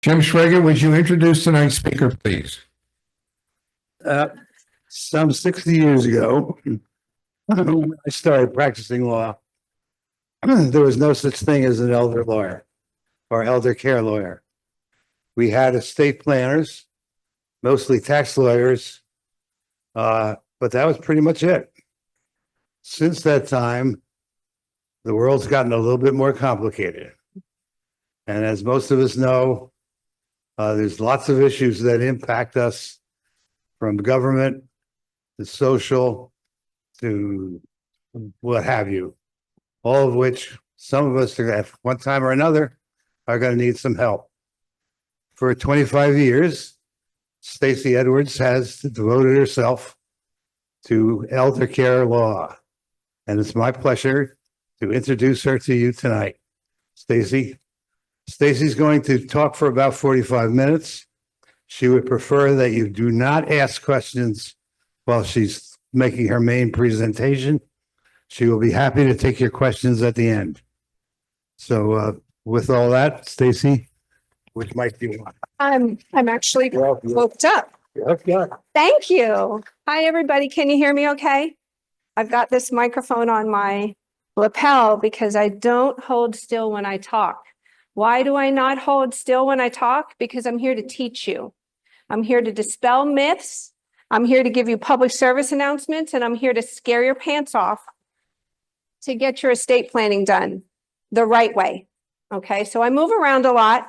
Jim Schrager, would you introduce tonight's speaker, please? Some 60 years ago, when I started practicing law, there was no such thing as an elder lawyer or elder care lawyer. We had estate planners, mostly tax lawyers, but that was pretty much it. Since that time, the world's gotten a little bit more complicated. And as most of us know, there's lots of issues that impact us, from government to social to what have you, all of which some of us at one time or another are going to need some help. For 25 years, Stacey Edwards has devoted herself to elder care law, and it's my pleasure to introduce her to you tonight. Stacey's going to talk for about 45 minutes. She would prefer that you do not ask questions while she's making her main presentation. She will be happy to take your questions at the end. So with all that, Stacey, which mic do you want? I'm actually hooked up. Okay. Thank you. Hi, everybody. Can you hear me okay? I've got this microphone on my lapel because I don't hold still when I talk. Why do I not hold still when I talk? Because I'm here to teach you. I'm here to dispel myths. I'm here to give you public service announcements, and I'm here to scare your pants off to get your estate planning done the right way. Okay, so I move around a lot.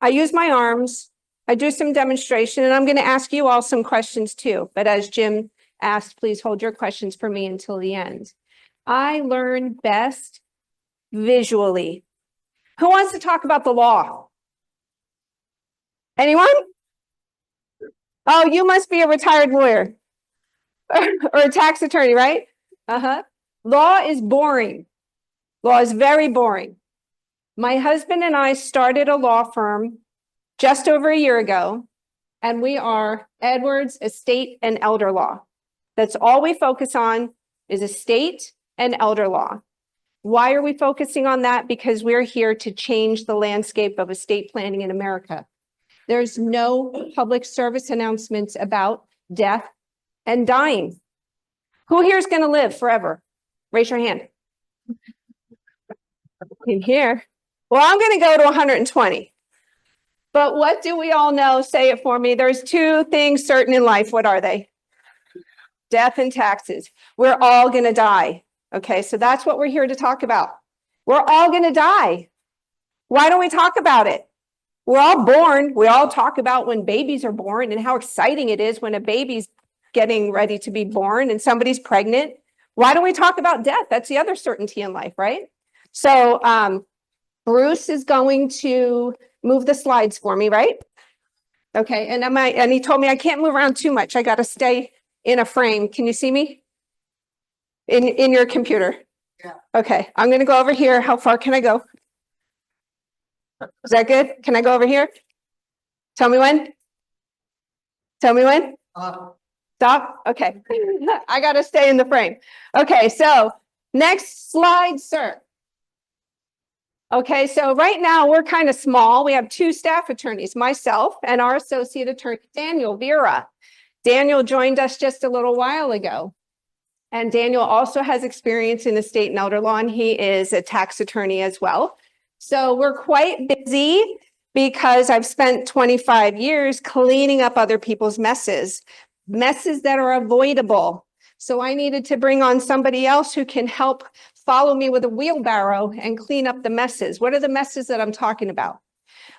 I use my arms. I do some demonstration, and I'm going to ask you all some questions too. But as Jim asked, please hold your questions for me until the end. I learn best visually. Who wants to talk about the law? Anyone? Oh, you must be a retired lawyer or a tax attorney, right? Law is boring. Law is very boring. My husband and I started a law firm just over a year ago, and we are Edwards Estate and Elder Law. That's all we focus on is estate and elder law. Why are we focusing on that? Because we're here to change the landscape of estate planning in America. There's no public service announcements about death and dying. Who here is going to live forever? Raise your hand. In here. Well, I'm going to go to 120. But what do we all know? Say it for me. There's two things certain in life. What are they? Death and taxes. We're all going to die. Okay, so that's what we're here to talk about. We're all going to die. Why don't we talk about it? We're all born. We all talk about when babies are born and how exciting it is when a baby's getting ready to be born and somebody's pregnant. Why don't we talk about death? That's the other certainty in life, right? So Bruce is going to move the slides for me, right? Okay, and he told me I can't move around too much. I got to stay in a frame. Can you see me? In your computer? Yeah. Okay, I'm going to go over here. How far can I go? Is that good? Can I go over here? Tell me when. Tell me when. Stop. Okay. I got to stay in the frame. Okay, so next slide, sir. Okay, so right now we're kind of small. We have two staff attorneys, myself and our associate attorney, Daniel Vera. Daniel joined us just a little while ago. And Daniel also has experience in estate and elder law, and he is a tax attorney as well. So we're quite busy because I've spent 25 years cleaning up other people's messes that are avoidable. So I needed to bring on somebody else who can help follow me with a wheelbarrow and clean up the messes. What are the messes that I'm talking about?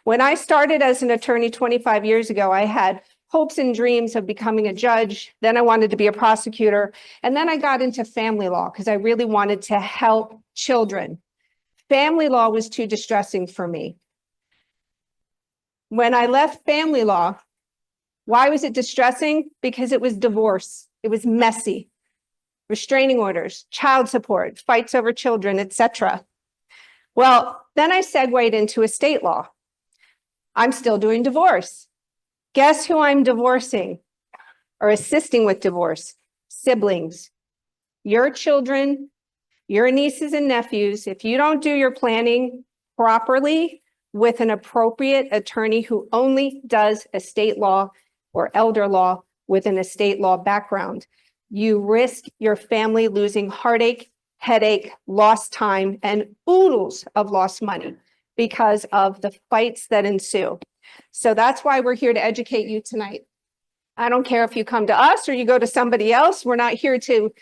When I started as an attorney 25 years ago, I had hopes and dreams of becoming a judge. Then I wanted to be a prosecutor. And then I got into family law because I really wanted to help children. Family law was too distressing for me. When I left family law, why was it distressing? Because it was divorce. It was messy. Restraining orders, child support, fights over children, etc. Well, then I segued into estate law. I'm still doing divorce. Guess who I'm divorcing or assisting with divorce? Siblings. Your children, your nieces and nephews. If you don't do your planning properly, with an appropriate attorney who only does estate law or elder law with an estate law background. You risk your family losing heartache, headache, lost time, and oodles of lost money because of the fights that ensue. So that's why we're here to educate you tonight. I don't care if you come to us or you go to somebody else. We're not here to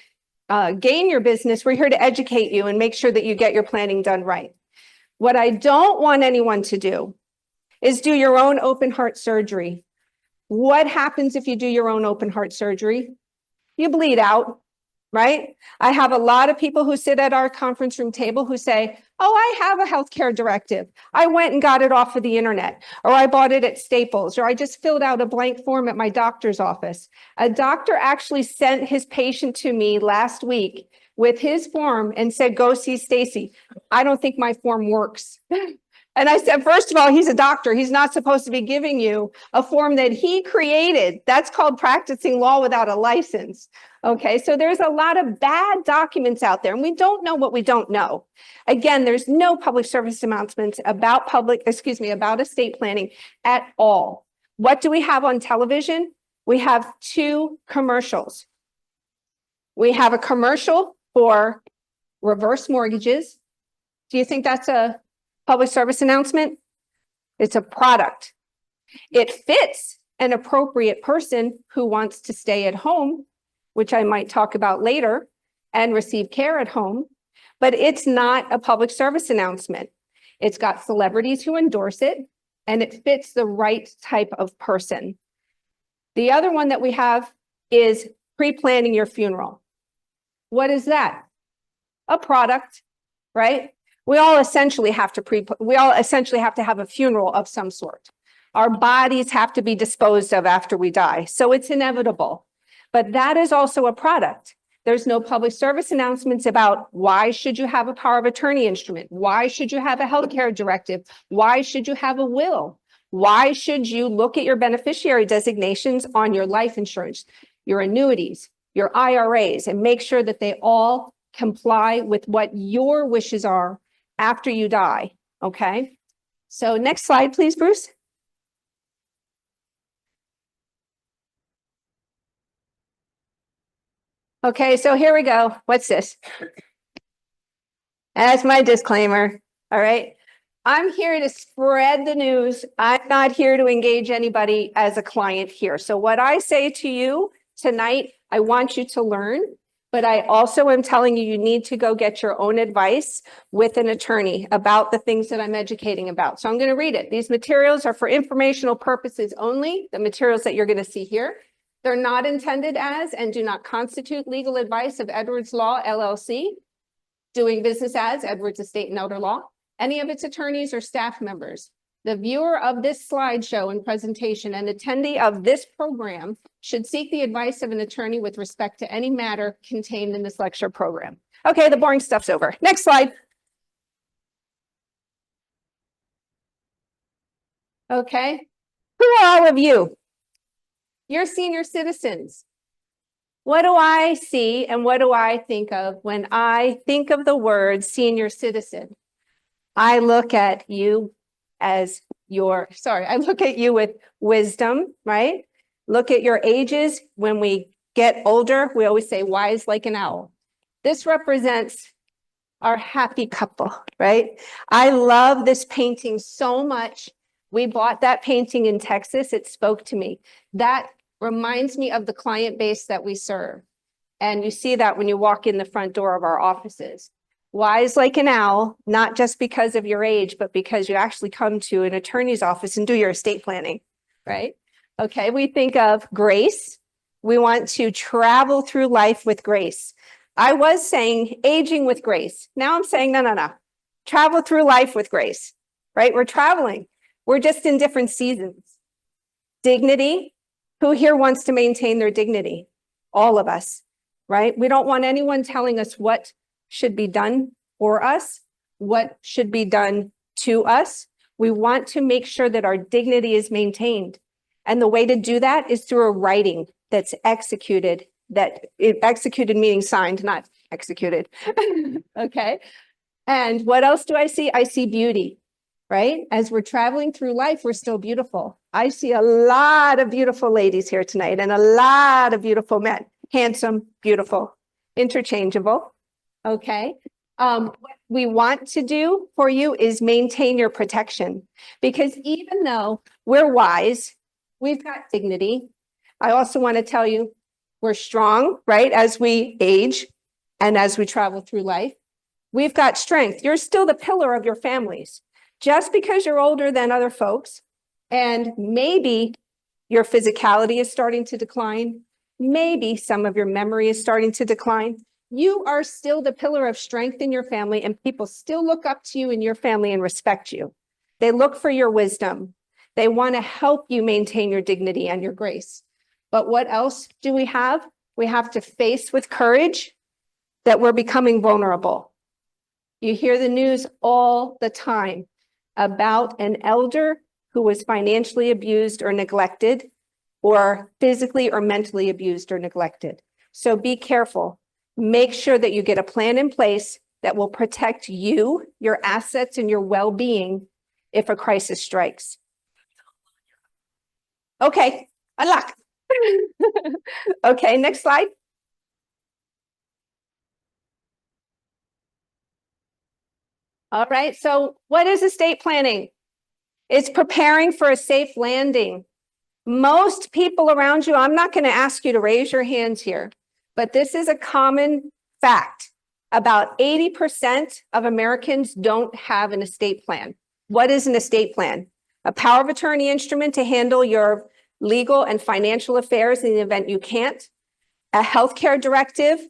gain your business. We're here to educate you and make sure that you get your planning done right. What I don't want anyone to do is do your own open heart surgery. What happens if you do your own open heart surgery? You bleed out, right? I have a lot of people who sit at our conference room table who say, oh, I have a healthcare directive. I went and got it off of the internet, or I bought it at Staples, or I just filled out a blank form at my doctor's office. A doctor actually sent his patient to me last week with his form and said, go see Stacey. I don't think my form works. And I said, first of all, he's a doctor. He's not supposed to be giving you a form that he created. That's called practicing law without a license. Okay, so there's a lot of bad documents out there, and we don't know what we don't know. Again, there's no public service announcements about about estate planning at all. What do we have on television? We have 2 commercials. We have a commercial for reverse mortgages. Do you think that's a public service announcement? It's a product. It fits an appropriate person who wants to stay at home, which I might talk about later, and receive care at home, but it's not a public service announcement. It's got celebrities who endorse it, and it fits the right type of person. The other one that we have is pre-planning your funeral. What is that? A product, right? We all essentially have to have a funeral of some sort. Our bodies have to be disposed of after we die, so it's inevitable. But that is also a product. There's no public service announcements about why should you have a power of attorney instrument? Why should you have a healthcare directive? Why should you have a will? Why should you look at your beneficiary designations on your life insurance, your annuities, your IRAs, and make sure that they all comply with what your wishes are after you die, okay? So next slide, please, Bruce. Okay, so here we go. What's this? That's my disclaimer, all right? I'm here to spread the news. I'm not here to engage anybody as a client here. So what I say to you tonight, I want you to learn, but I also am telling you, you need to go get your own advice with an attorney about the things that I'm educating about. So I'm going to read it. These materials are for informational purposes only, the materials that you're going to see here. They're not intended as and do not constitute legal advice of Edwards Law, LLC, doing business as Edwards Estate and Elder Law, any of its attorneys or staff members. The viewer of this slideshow and presentation and attendee of this program should seek the advice of an attorney with respect to any matter contained in this lecture program. Okay, the boring stuff's over. Next slide. Okay, who are all of you? You're senior citizens. What do I see and what do I think of when I think of the word senior citizen? I look at you as I look at you with wisdom, right? Look at your ages. When we get older, we always say wise like an owl. This represents our happy couple, right? I love this painting so much. We bought that painting in Texas. It spoke to me. That reminds me of the client base that we serve. And you see that when you walk in the front door of our offices. Wise like an owl, not just because of your age, but because you actually come to an attorney's office and do your estate planning, right? Okay, we think of grace. We want to travel through life with grace. I was saying aging with grace. Now I'm saying, no. Travel through life with grace, right? We're traveling. We're just in different seasons. Dignity. Who here wants to maintain their dignity? All of us, right? We don't want anyone telling us what should be done for us, what should be done to us. We want to make sure that our dignity is maintained. And the way to do that is through a writing that's executed, executed meaning signed, not executed. Okay. And what else do I see? I see beauty. right? As we're traveling through life, we're still beautiful. I see a lot of beautiful ladies here tonight and a lot of beautiful men, handsome, beautiful, interchangeable. Okay. What we want to do for you is maintain your protection, because even though we're wise, we've got dignity. I also want to tell you we're strong, right? As we age and as we travel through life, we've got strength. You're still the pillar of your families. Just because you're older than other folks, and maybe your physicality is starting to decline, maybe some of your memory is starting to decline, you are still the pillar of strength in your family, and people still look up to you and your family and respect you. They look for your wisdom. They want to help you maintain your dignity and your grace. But what else do we have? We have to face with courage that we're becoming vulnerable. You hear the news all the time about an elder who was financially abused or neglected, or physically or mentally abused or neglected. So be careful. Make sure that you get a plan in place that will protect you, your assets, and your well-being if a crisis strikes. Okay, unlock. Okay, next slide. All right, so what is estate planning? It's preparing for a safe landing. Most people around you, I'm not going to ask you to raise your hands here, but this is a common fact. About 80% of Americans don't have an estate plan. What is an estate plan? A power of attorney instrument to handle your legal and financial affairs in the event you can't. A healthcare directive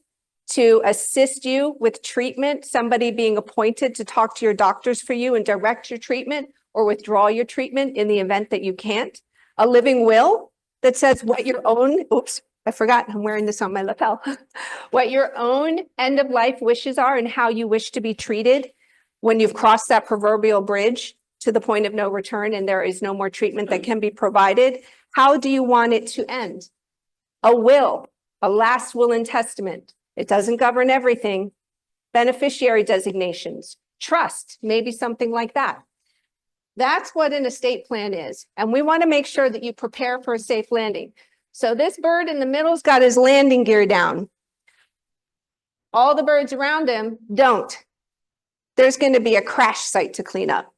to assist you with treatment, somebody being appointed to talk to your doctors for you and direct your treatment or withdraw your treatment in the event that you can't. A living will that says what your own, oops, I forgot, I'm wearing this on my lapel, what your own end of life wishes are and how you wish to be treated when you've crossed that proverbial bridge to the point of no return and there is no more treatment that can be provided. How do you want it to end? A will, a last will and testament. It doesn't govern everything. Beneficiary designations, trust, maybe something like that. That's what an estate plan is. And we want to make sure that you prepare for a safe landing. So this bird in the middle's got his landing gear down. All the birds around him don't. There's going to be a crash site to clean up.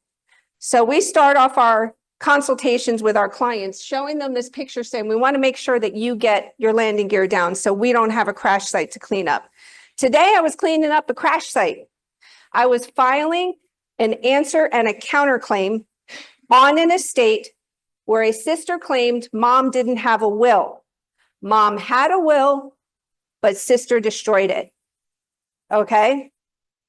So we start off our consultations with our clients, showing them this picture, saying we want to make sure that you get your landing gear down so we don't have a crash site to clean up. Today, I was cleaning up a crash site. I was filing an answer and a counterclaim on an estate where a sister claimed mom didn't have a will. Mom had a will, but sister destroyed it. Okay?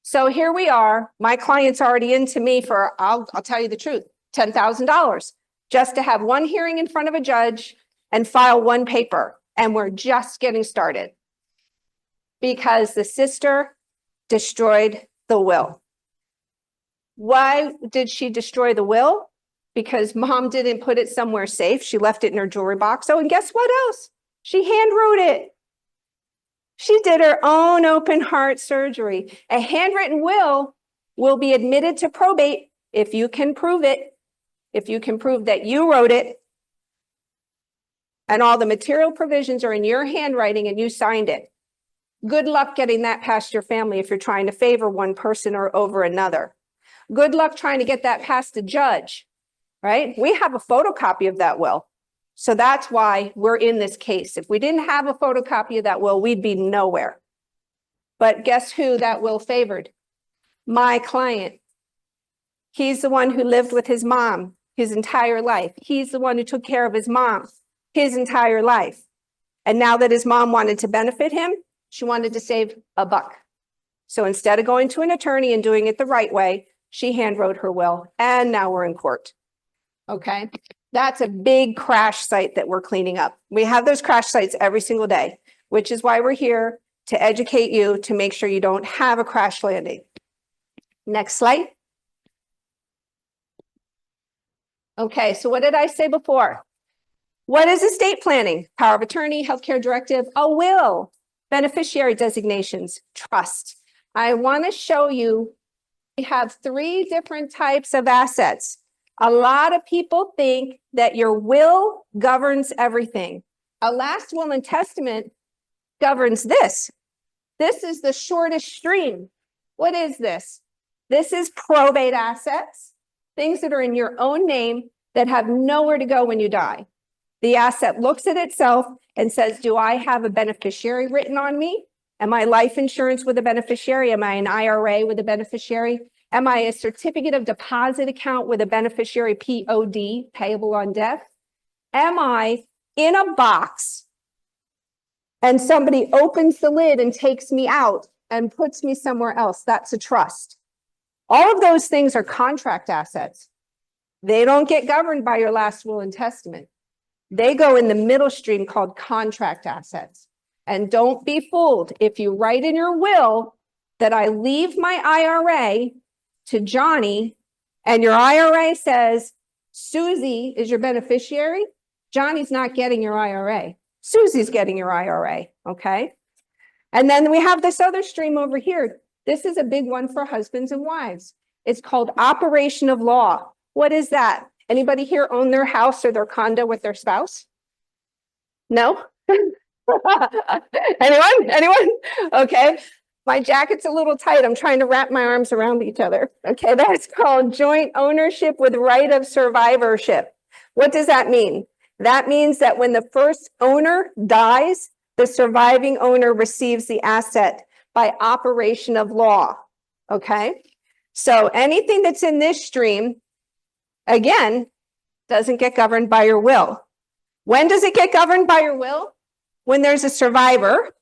So here we are. My client's already into me for, I'll tell you the truth, $10,000 just to have one hearing in front of a judge and file one paper. And we're just getting started because the sister destroyed the will. Why did she destroy the will? Because mom didn't put it somewhere safe. She left it in her jewelry box. Oh, and guess what else? She hand wrote it. She did her own open heart surgery. A handwritten will be admitted to probate if you can prove it. If you can prove that you wrote it and all the material provisions are in your handwriting and you signed it. Good luck getting that past your family if you're trying to favor one person or over another. Good luck trying to get that past a judge, right? We have a photocopy of that will. So that's why we're in this case. If we didn't have a photocopy of that will, we'd be nowhere. But guess who that will favored? My client. He's the one who lived with his mom his entire life. He's the one who took care of his mom his entire life. And now that his mom wanted to benefit him, she wanted to save a buck. So instead of going to an attorney and doing it the right way, she handwrote her will, and now we're in court. Okay, that's a big crash site that we're cleaning up. We have those crash sites every single day, which is why we're here to educate you to make sure you don't have a crash landing. Next slide. Okay, so what did I say before? What is estate planning? Power of attorney, healthcare directive, a will, beneficiary designations, trust. I want to show you we have three different types of assets. A lot of people think that your will governs everything. A last will and testament governs this. This is the shortest stream. What is this? This is probate assets, things that are in your own name that have nowhere to go when you die. The asset looks at itself and says, do I have a beneficiary written on me? Am I life insurance with a beneficiary? Am I an IRA with a beneficiary? Am I a certificate of deposit account with a beneficiary POD, payable on death? Am I in a box and somebody opens the lid and takes me out and puts me somewhere else? That's a trust. All of those things are contract assets. They don't get governed by your last will and testament. They go in the middle stream called contract assets. And don't be fooled. If you write in your will that I leave my IRA to Johnny and your IRA says Susie is your beneficiary, Johnny's not getting your IRA. Susie's getting your IRA, okay? And then we have this other stream over here. This is a big one for husbands and wives. It's called operation of law. What is that? Anybody here own their house or their condo with their spouse? No? Anyone? Okay. My jacket's a little tight. I'm trying to wrap my arms around each other. Okay. That's called joint ownership with right of survivorship. What does that mean? That means that when the first owner dies, the surviving owner receives the asset by operation of law. Okay. So anything that's in this stream, again, doesn't get governed by your will. When does it get governed by your will? When there's a survivor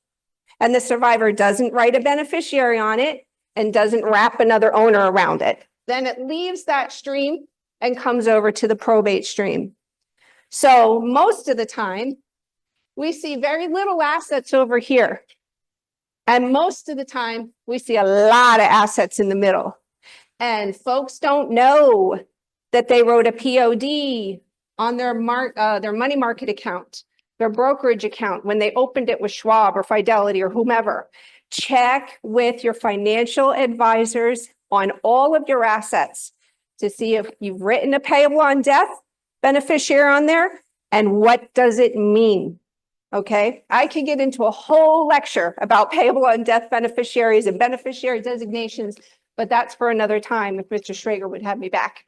and the survivor doesn't write a beneficiary on it and doesn't wrap another owner around it. Then it leaves that stream and comes over to the probate stream. So most of the time, we see very little assets over here. And most of the time, we see a lot of assets in the middle. And folks don't know that they wrote a POD on their money market account, their brokerage account, when they opened it with Schwab or Fidelity or whomever. Check with your financial advisors on all of your assets to see if you've written a payable on death beneficiary on there and what does it mean. Okay, I could get into a whole lecture about payable on death beneficiaries and beneficiary designations, but that's for another time if Mr. Schrager would have me back.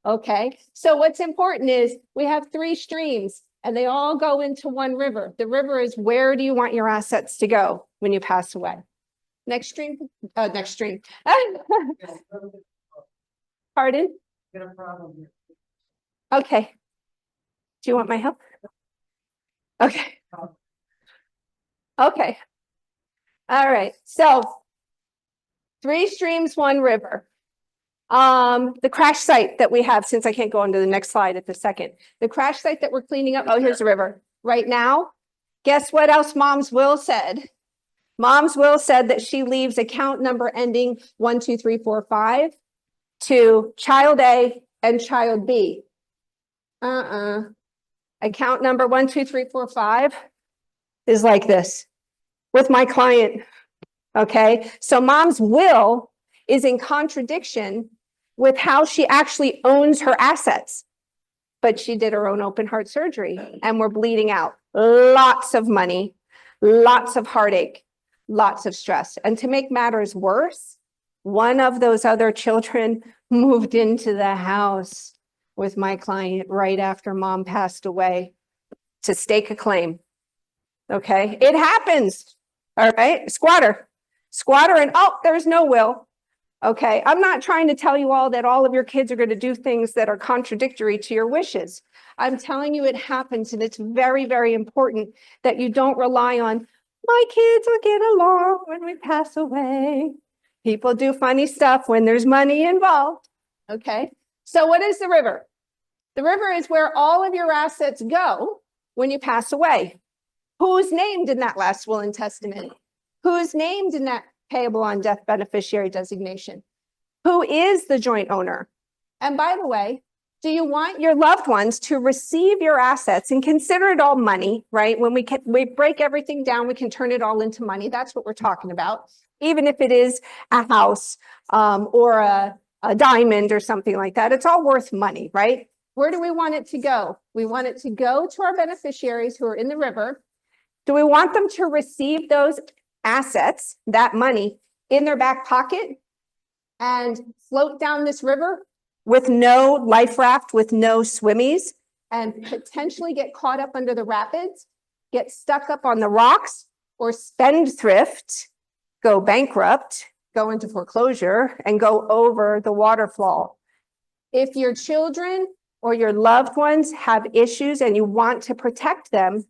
Okay, so what's important is we have three streams and they all go into one river. The river is where do you want your assets to go when you pass away? Next stream. Pardon? Okay. Do you want my help? Okay. Okay. All right. So three streams, one river. The crash site that we have, since I can't go on to the next slide at the second, the crash site that we're cleaning up. Oh, here's the river right now. Guess what else Mom's will said? Mom's will said that she leaves account number ending 12345 to child A and child B. Account number 12345 is like this with my client. Okay, so Mom's will is in contradiction with how she actually owns her assets. But she did her own open heart surgery and we're bleeding out lots of money, lots of heartache, lots of stress. And to make matters worse, one of those other children moved into the house with my client right after Mom passed away to stake a claim. Okay, it happens. All right, squatter, and oh, there's no will. Okay, I'm not trying to tell you all that all of your kids are going to do things that are contradictory to your wishes. I'm telling you it happens, and it's very, very important that you don't rely on, my kids will get along when we pass away. People do funny stuff when there's money involved. Okay, so what is the river? The river is where all of your assets go when you pass away. Who's named in that last will and testament? Who's named in that payable on death beneficiary designation? Who is the joint owner? And by the way, do you want your loved ones to receive your assets and consider it all money, right? When we break everything down, we can turn it all into money. That's what we're talking about. even if it is a house or a diamond or something like that. It's all worth money, right? Where do we want it to go? We want it to go to our beneficiaries who are in the river. Do we want them to receive those assets, that money, in their back pocket and float down this river with no life raft, with no swimmies, and potentially get caught up under the rapids, get stuck up on the rocks, or spendthrift, go bankrupt, go into foreclosure, and go over the waterfall? If your children or your loved ones have issues and you want to protect them,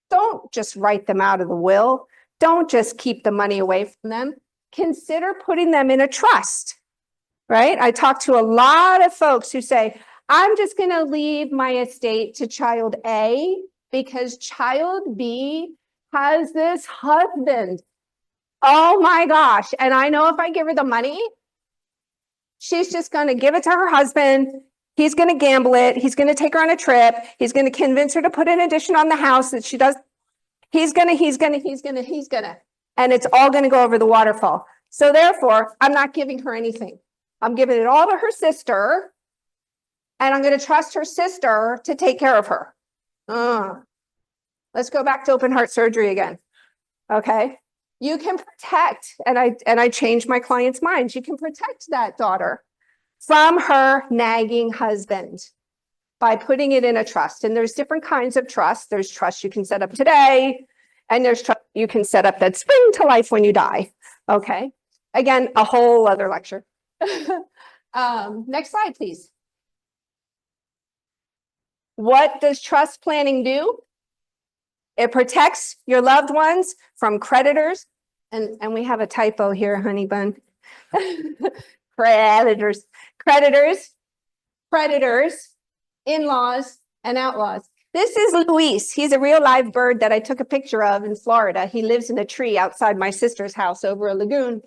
don't just write them out of the will. Don't just keep the money away from them. Consider putting them in a trust, right? I talk to a lot of folks who say, I'm just going to leave my estate to child A because child B has this husband. Oh my gosh. And I know if I give her the money, she's just going to give it to her husband. He's going to gamble it. He's going to take her on a trip. He's going to convince her to put an addition on the house that she does. He's going to. And it's all going to go over the waterfall. So therefore, I'm not giving her anything. I'm giving it all to her sister. And I'm going to trust her sister to take care of her. Let's go back to open heart surgery again. Okay. You can protect, and I change my clients' minds. You can protect that daughter from her nagging husband by putting it in a trust. And there's different kinds of trust. There's trust you can set up today, and there's trust you can set up that spring to life when you die. Okay. Again, a whole other lecture. Next slide, please. What does trust planning do? It protects your loved ones from creditors. And we have a typo here, honey bun. Predators, in-laws, and outlaws. This is Luis. He's a real live bird that I took a picture of in Florida. He lives in a tree outside my sister's house over a lagoon.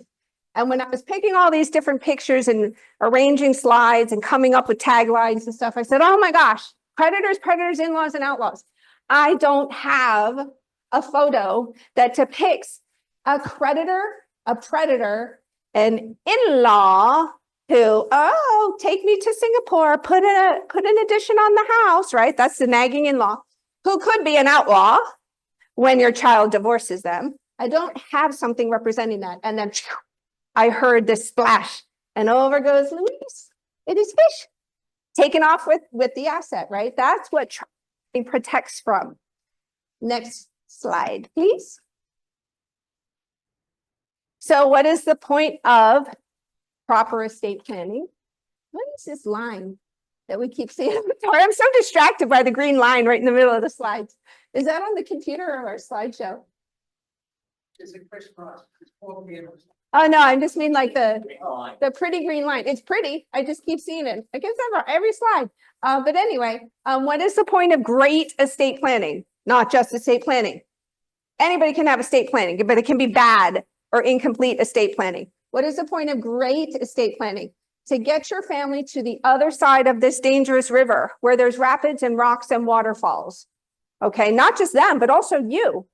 And when I was picking all these different pictures and arranging slides and coming up with taglines and stuff, I said, oh my gosh, predators, in-laws, and outlaws. I don't have a photo that depicts a creditor, a predator, an in-law who, oh, take me to Singapore, put an addition on the house, right? That's the nagging in-law, who could be an outlaw when your child divorces them. I don't have something representing that. And then I heard this splash, and over goes Luis. It is fish taken off with the asset, right? That's what trust protects from. Next slide, please. So what is the point of proper estate planning? What is this line that we keep seeing? Sorry, I'm so distracted by the green line right in the middle of the slides. Is that on the computer or our slideshow? It's a crisscross. It's 4 p.m. Oh no, I just mean like the pretty green line. It's pretty. I just keep seeing it. I guess every slide. But anyway, what is the point of great estate planning? Not just estate planning. Anybody can have estate planning, but it can be bad or incomplete estate planning. What is the point of great estate planning? To get your family to the other side of this dangerous river where there's rapids and rocks and waterfalls. Okay, not just them, but also you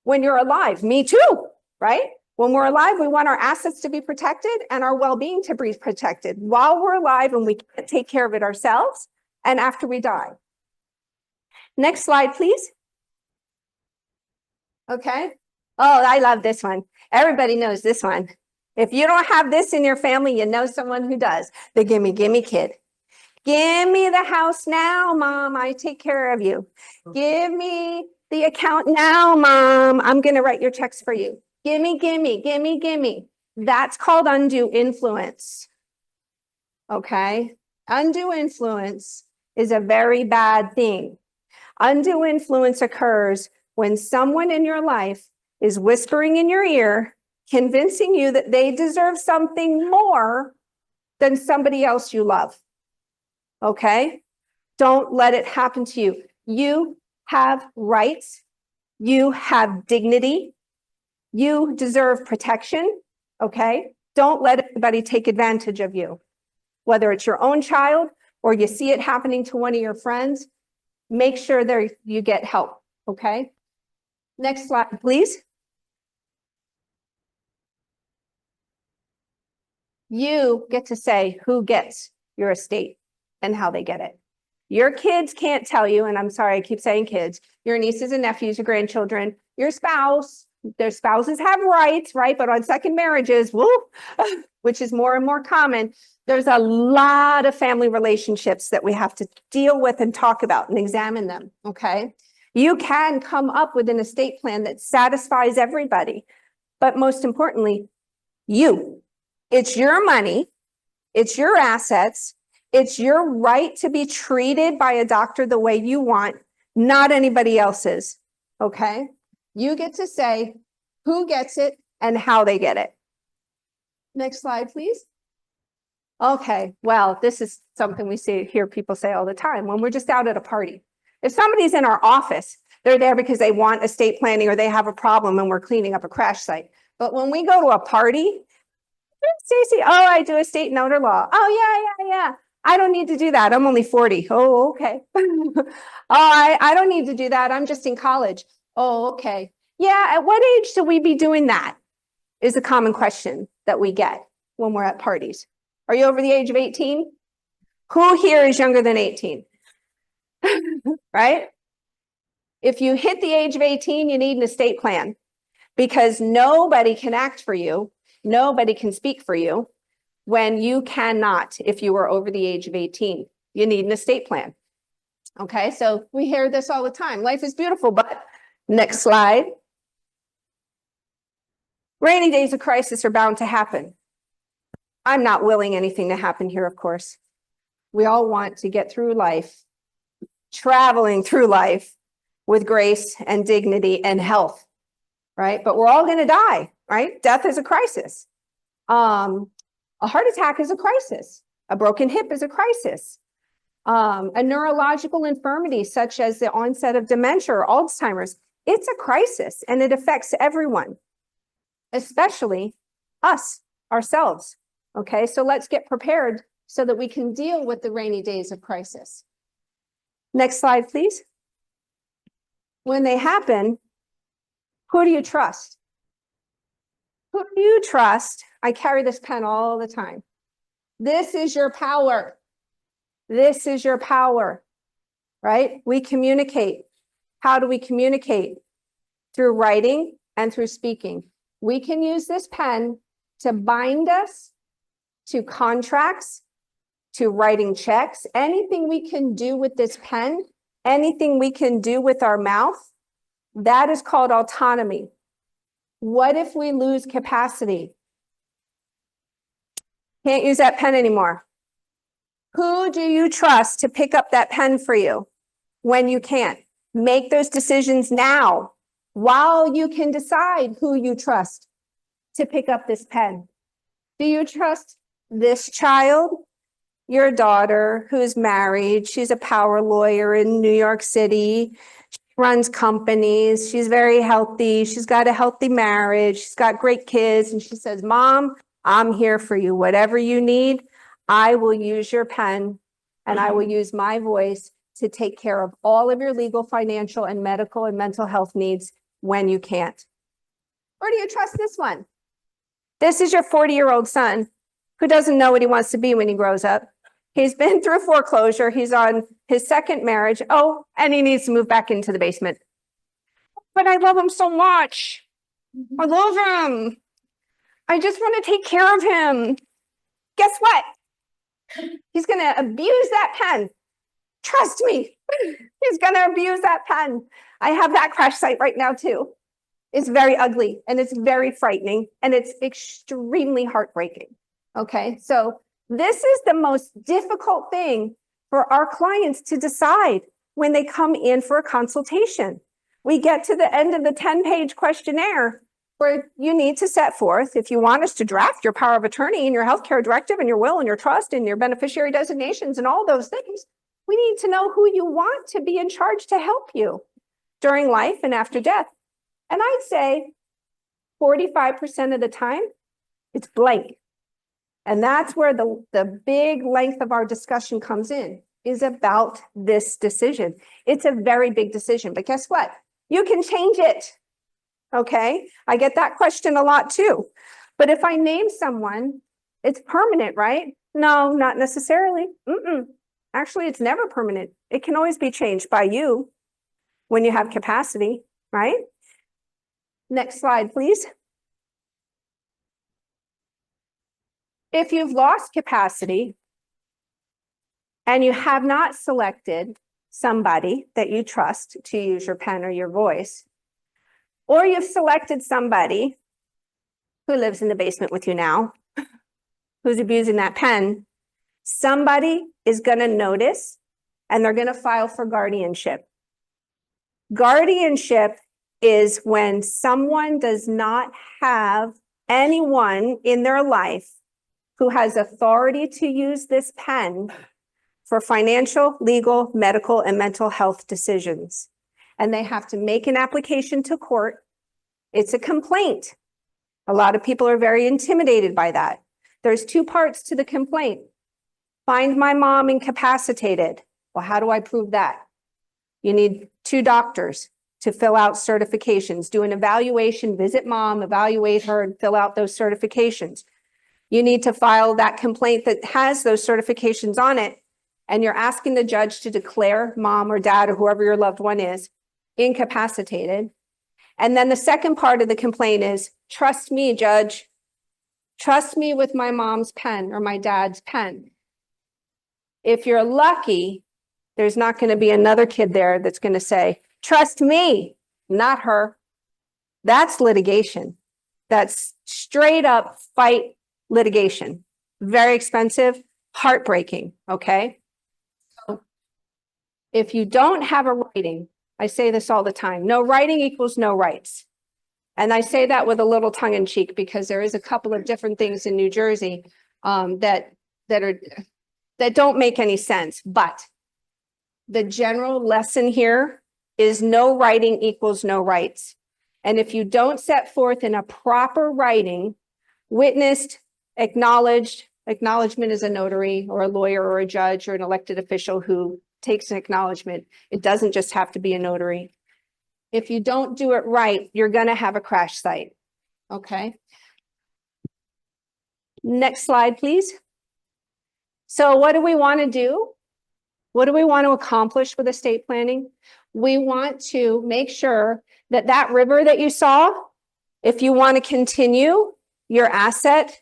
when you're alive. Me too, right? When we're alive, we want our assets to be protected and our well-being to be protected while we're alive and we can't take care of it ourselves and after we die. Next slide, please. Okay. Oh, I love this one. Everybody knows this one. If you don't have this in your family, you know someone who does. The gimme kid. Give me the house now, Mom. I take care of you. Give me the account now, Mom. I'm going to write your checks for you. Gimme. That's called undue influence. Okay? Undue influence is a very bad thing. Undue influence occurs when someone in your life is whispering in your ear, convincing you that they deserve something more than somebody else you love. Okay? Don't let it happen to you. You have rights. You have dignity. You deserve protection. Okay? Don't let anybody take advantage of you. Whether it's your own child or you see it happening to one of your friends, make sure you get help. Okay? Next slide, please. You get to say who gets your estate and how they get it. Your kids can't tell you, and I'm sorry, I keep saying kids, your nieces and nephews, your grandchildren, your spouse, their spouses have rights, right? But on second marriages, woo, which is more and more common, there's a lot of family relationships that we have to deal with and talk about and examine them, okay? You can come up with an estate plan that satisfies everybody, but most importantly, you. It's your money, it's your assets, it's your right to be treated by a doctor the way you want, not anybody else's, okay? You get to say who gets it and how they get it. Next slide, please. Okay, well, this is something we hear people say all the time when we're just out at a party. If somebody's in our office, they're there because they want estate planning or they have a problem and we're cleaning up a crash site. But when we go to a party, Stacey, oh, I do estate and elder law. Oh, yeah. I don't need to do that. I'm only 40. Oh, okay. Oh, I don't need to do that. I'm just in college. Oh, okay. Yeah, at what age should we be doing that? Is a common question that we get when we're at parties. Are you over the age of 18? Who here is younger than 18? Right? If you hit the age of 18, you need an estate plan because nobody can act for you. Nobody can speak for you when you cannot, if you are over the age of 18, you need an estate plan. Okay, so we hear this all the time. Life is beautiful, but next slide. Rainy days of crisis are bound to happen. I'm not willing anything to happen here, of course. We all want to get through life, traveling through life with grace and dignity and health, right? But we're all going to die, right? Death is a crisis. A heart attack is a crisis. A broken hip is a crisis. A neurological infirmity such as the onset of dementia or Alzheimer's, it's a crisis and it affects everyone, especially us, ourselves. Okay, so let's get prepared so that we can deal with the rainy days of crisis. Next slide, please. When they happen, who do you trust? Who do you trust? I carry this pen all the time. This is your power. This is your power, right? We communicate. How do we communicate? Through writing and through speaking. We can use this pen to bind us to contracts, to writing checks, anything we can do with this pen, anything we can do with our mouth, that is called autonomy. What if we lose capacity? Can't use that pen anymore. Who do you trust to pick up that pen for you when you can't? Make those decisions now while you can decide who you trust to pick up this pen. Do you trust this child? Your daughter who's married, she's a power lawyer in New York City. She runs companies. She's very healthy. She's got a healthy marriage. She's got great kids. And she says, Mom, I'm here for you. Whatever you need, I will use your pen and I will use my voice to take care of all of your legal, financial, and medical and mental health needs when you can't. Or do you trust this one? This is your 40-year-old son who doesn't know what he wants to be when he grows up. He's been through foreclosure. He's on his second marriage. Oh, and he needs to move back into the basement. But I love him so much. I love him. I just want to take care of him. Guess what? He's going to abuse that pen. Trust me. He's going to abuse that pen. I have that crash site right now too. It's very ugly and it's very frightening and it's extremely heartbreaking. Okay, so this is the most difficult thing for our clients to decide when they come in for a consultation. We get to the end of the 10-page questionnaire where you need to set forth, if you want us to draft your power of attorney and your healthcare directive and your will and your trust and your beneficiary designations and all those things, we need to know who you want to be in charge to help you during life and after death. And I'd say 45% of the time, it's blank. And that's where the big length of our discussion comes in, is about this decision. It's a very big decision, but guess what? You can change it, okay? I get that question a lot too. But if I name someone It's permanent, right? No, not necessarily. Actually, it's never permanent. It can always be changed by you when you have capacity, right? Next slide, please. If you've lost capacity and you have not selected somebody that you trust to use your pen or your voice, or you've selected somebody who lives in the basement with you now, who's abusing that pen, somebody is going to notice and they're going to file for guardianship. Guardianship is when someone does not have anyone in their life who has authority to use this pen for financial, legal, medical, and mental health decisions. And they have to make an application to court. It's a complaint. A lot of people are very intimidated by that. There's two parts to the complaint. Find my mom incapacitated. Well, how do I prove that? You need 2 doctors to fill out certifications, do an evaluation, visit mom, evaluate her, and fill out those certifications. You need to file that complaint that has those certifications on it, and you're asking the judge to declare mom or dad or whoever your loved one is incapacitated. And then the second part of the complaint is, trust me, judge. Trust me with my mom's pen or my dad's pen. If you're lucky, there's not going to be another kid there that's going to say, trust me, not her. That's litigation. That's straight up fight litigation. Very expensive, heartbreaking, okay? So if you don't have a writing, I say this all the time, no writing equals no rights. And I say that with a little tongue in cheek because there is a couple of different things in New Jersey that don't make any sense. But the general lesson here is no writing equals no rights. And if you don't set forth in a proper writing, witnessed, acknowledged, acknowledgement is a notary or a lawyer or a judge or an elected official who takes an acknowledgement. It doesn't just have to be a notary. If you don't do it right, you're going to have a crash site. Okay. Next slide, please. So what do we want to do? What do we want to accomplish with estate planning? We want to make sure that that river that you saw, if you want to continue your asset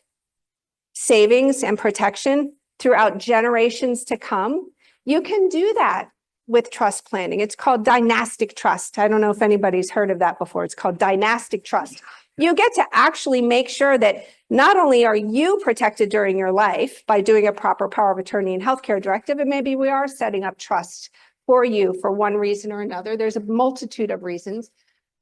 savings and protection throughout generations to come, you can do that with trust planning. It's called dynastic trust. I don't know if anybody's heard of that before. It's called dynastic trust. You get to actually make sure that not only are you protected during your life by doing a proper power of attorney and healthcare directive, and maybe we are setting up trust for you for one reason or another. There's a multitude of reasons,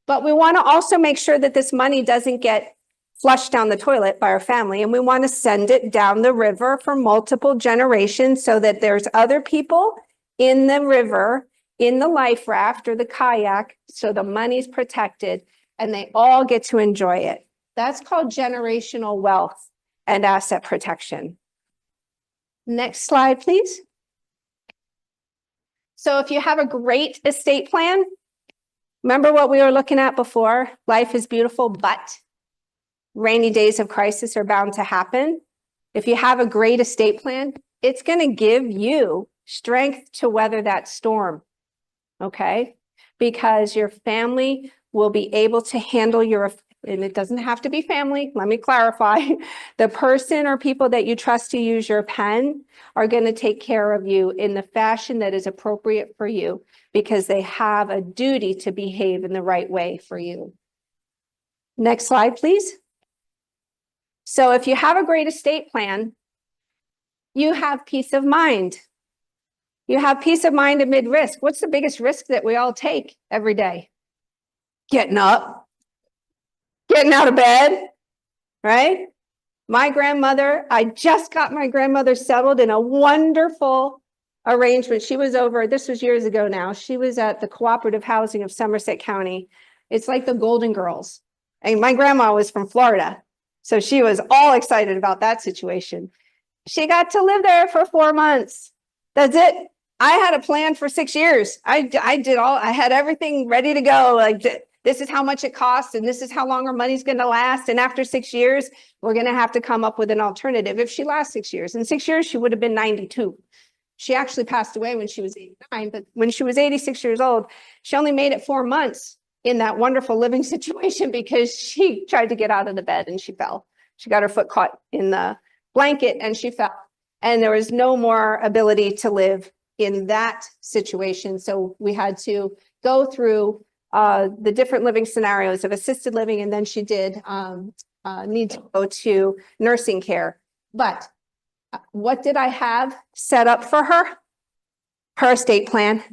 but we want to also make sure that this money doesn't get flushed down the toilet by our family, and we want to send it down the river for multiple generations so that there's other people in the river, in the life raft or the kayak, so the money's protected and they all get to enjoy it. That's called generational wealth and asset protection. Next slide, please. So if you have a great estate plan, remember what we were looking at before? Life is beautiful, but rainy days of crisis are bound to happen. If you have a great estate plan, it's going to give you strength to weather that storm, okay? Because your family will be able to handle your, and it doesn't have to be family, let me clarify. The person or people that you trust to use your pen are going to take care of you in the fashion that is appropriate for you because they have a duty to behave in the right way for you. Next slide, please. So if you have a great estate plan, you have peace of mind. You have peace of mind amid risk. What's the biggest risk that we all take every day? Getting up, getting out of bed, right? My grandmother, I just got my grandmother settled in a wonderful arrangement. She was over, this was years ago now, she was at the cooperative housing of Somerset County. It's like the Golden Girls. And my grandma was from Florida, so she was all excited about that situation. She got to live there for 4 months. That's it. I had a plan for 6 years. I did all, I had everything ready to go. Like this is how much it costs, and this is how long our money's going to last. And after 6 years, we're going to have to come up with an alternative. If she lasts 6 years, in 6 years, she would have been 92. She actually passed away when she was 89, but when she was 86 years old, she only made it 4 months in that wonderful living situation because she tried to get out of the bed and she fell. She got her foot caught in the blanket and she fell. And there was no more ability to live in that situation. So we had to go through the different living scenarios of assisted living. And then she did need to go to nursing care. But what did I have set up for her? Her estate plan.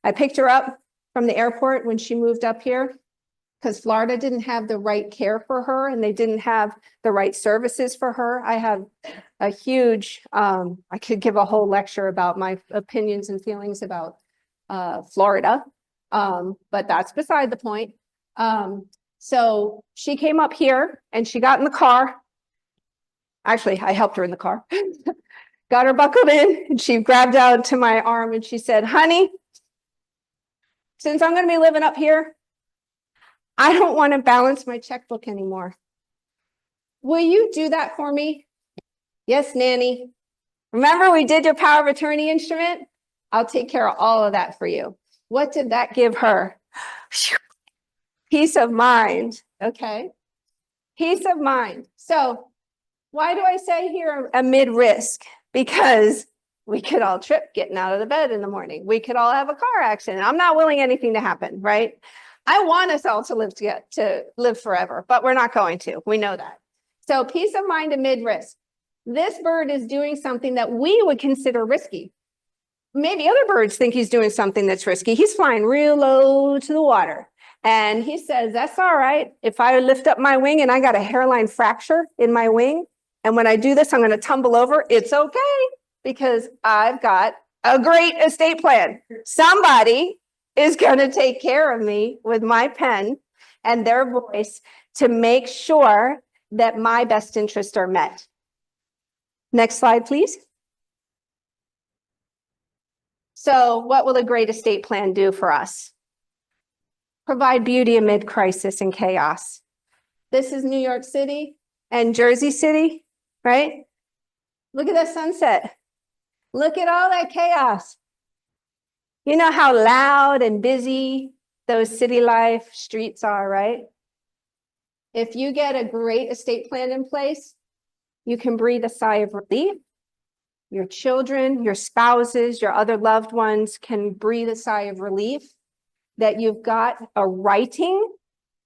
I picked her up from the airport when she moved up here because Florida didn't have the right care for her and they didn't have the right services for her. I have a huge, I could give a whole lecture about my opinions and feelings about Florida, but that's beside the point. So she came up here and she got in the car. Actually, I helped her in the car, got her buckled in and she grabbed out to my arm and she said, honey, since I'm going to be living up here, I don't want to balance my checkbook anymore. Will you do that for me? Yes, nanny. Remember we did your power of attorney instrument? I'll take care of all of that for you. What did that give her? Peace of mind. Okay. Peace of mind. So why do I say here amid risk? Because we could all trip getting out of the bed in the morning. We could all have a car accident. I'm not willing anything to happen, right? I want us all to live forever, but we're not going to. We know that. So peace of mind amid risk. This bird is doing something that we would consider risky. Maybe other birds think he's doing something that's risky. He's flying real low to the water. And he says, that's all right. If I lift up my wing and I got a hairline fracture in my wing, and when I do this, I'm going to tumble over, it's okay because I've got a great estate plan. Somebody is going to take care of me with my pen and their voice to make sure that my best interests are met. Next slide, please. So what will a great estate plan do for us? Provide beauty amid crisis and chaos. This is New York City and Jersey City, right? Look at that sunset. Look at all that chaos. You know how loud and busy those city life streets are, right? If you get a great estate plan in place, you can breathe a sigh of relief. Your children, your spouses, your other loved ones can breathe a sigh of relief that you've got a writing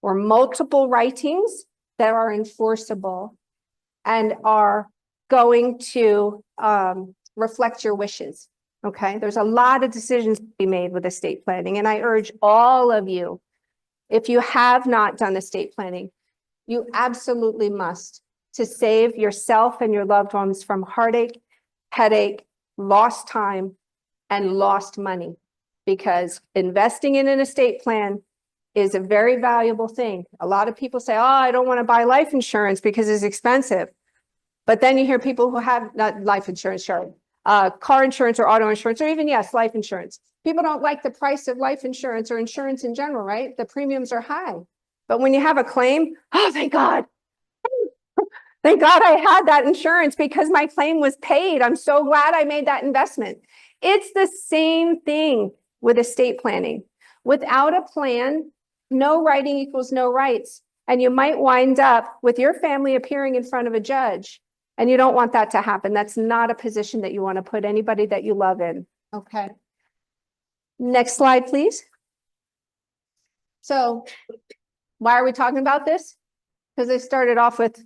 or multiple writings that are enforceable and are going to reflect your wishes. Okay, there's a lot of decisions to be made with estate planning. And I urge all of you, if you have not done estate planning, you absolutely must to save yourself and your loved ones from heartache, headache, lost time, and lost money. Because investing in an estate plan is a very valuable thing. A lot of people say, oh, I don't want to buy life insurance because it's expensive. But then you hear people who have not life insurance, sorry, car insurance or auto insurance, or even, yes, life insurance. People don't like the price of life insurance or insurance in general, right? The premiums are high. But when you have a claim, oh, thank God. Thank God I had that insurance because my claim was paid. I'm so glad I made that investment. It's the same thing with estate planning. Without a plan, no writing equals no rights. And you might wind up with your family appearing in front of a judge. And you don't want that to happen. That's not a position that you want to put anybody that you love in. Okay. Next slide, please. So why are we talking about this? Because I started off with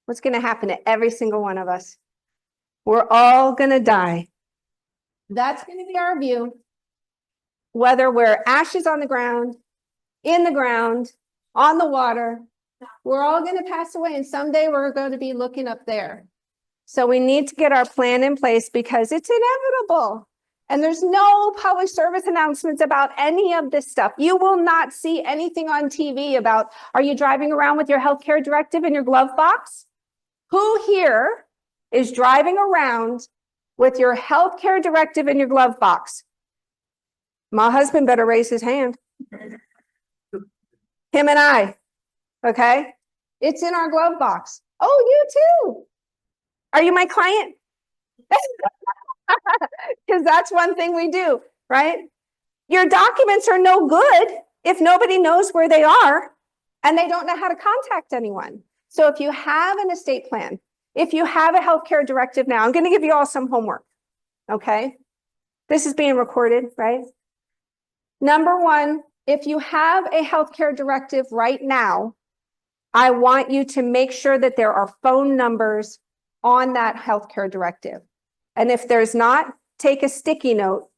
what's going to happen to every single one of us. We're all going to die. That's going to be our view. Whether we're ashes on the ground, in the ground, on the water, we're all going to pass away, and someday we're going to be looking up there. So we need to get our plan in place because it's inevitable. And there's no public service announcements about any of this stuff. You will not see anything on TV about, are you driving around with your healthcare directive in your glove box? Who here is driving around with your healthcare directive in your glove box? My husband better raise his hand. him and I. Okay. It's in our glove box. Oh, you too. Are you my client? Because that's one thing we do, right? Your documents are no good if nobody knows where they are and they don't know how to contact anyone. So if you have an estate plan, if you have a healthcare directive now, I'm going to give you all some homework. Okay. This is being recorded, right? Number one, if you have a healthcare directive right now, I want you to make sure that there are phone numbers on that healthcare directive. And if there's not, take a sticky note,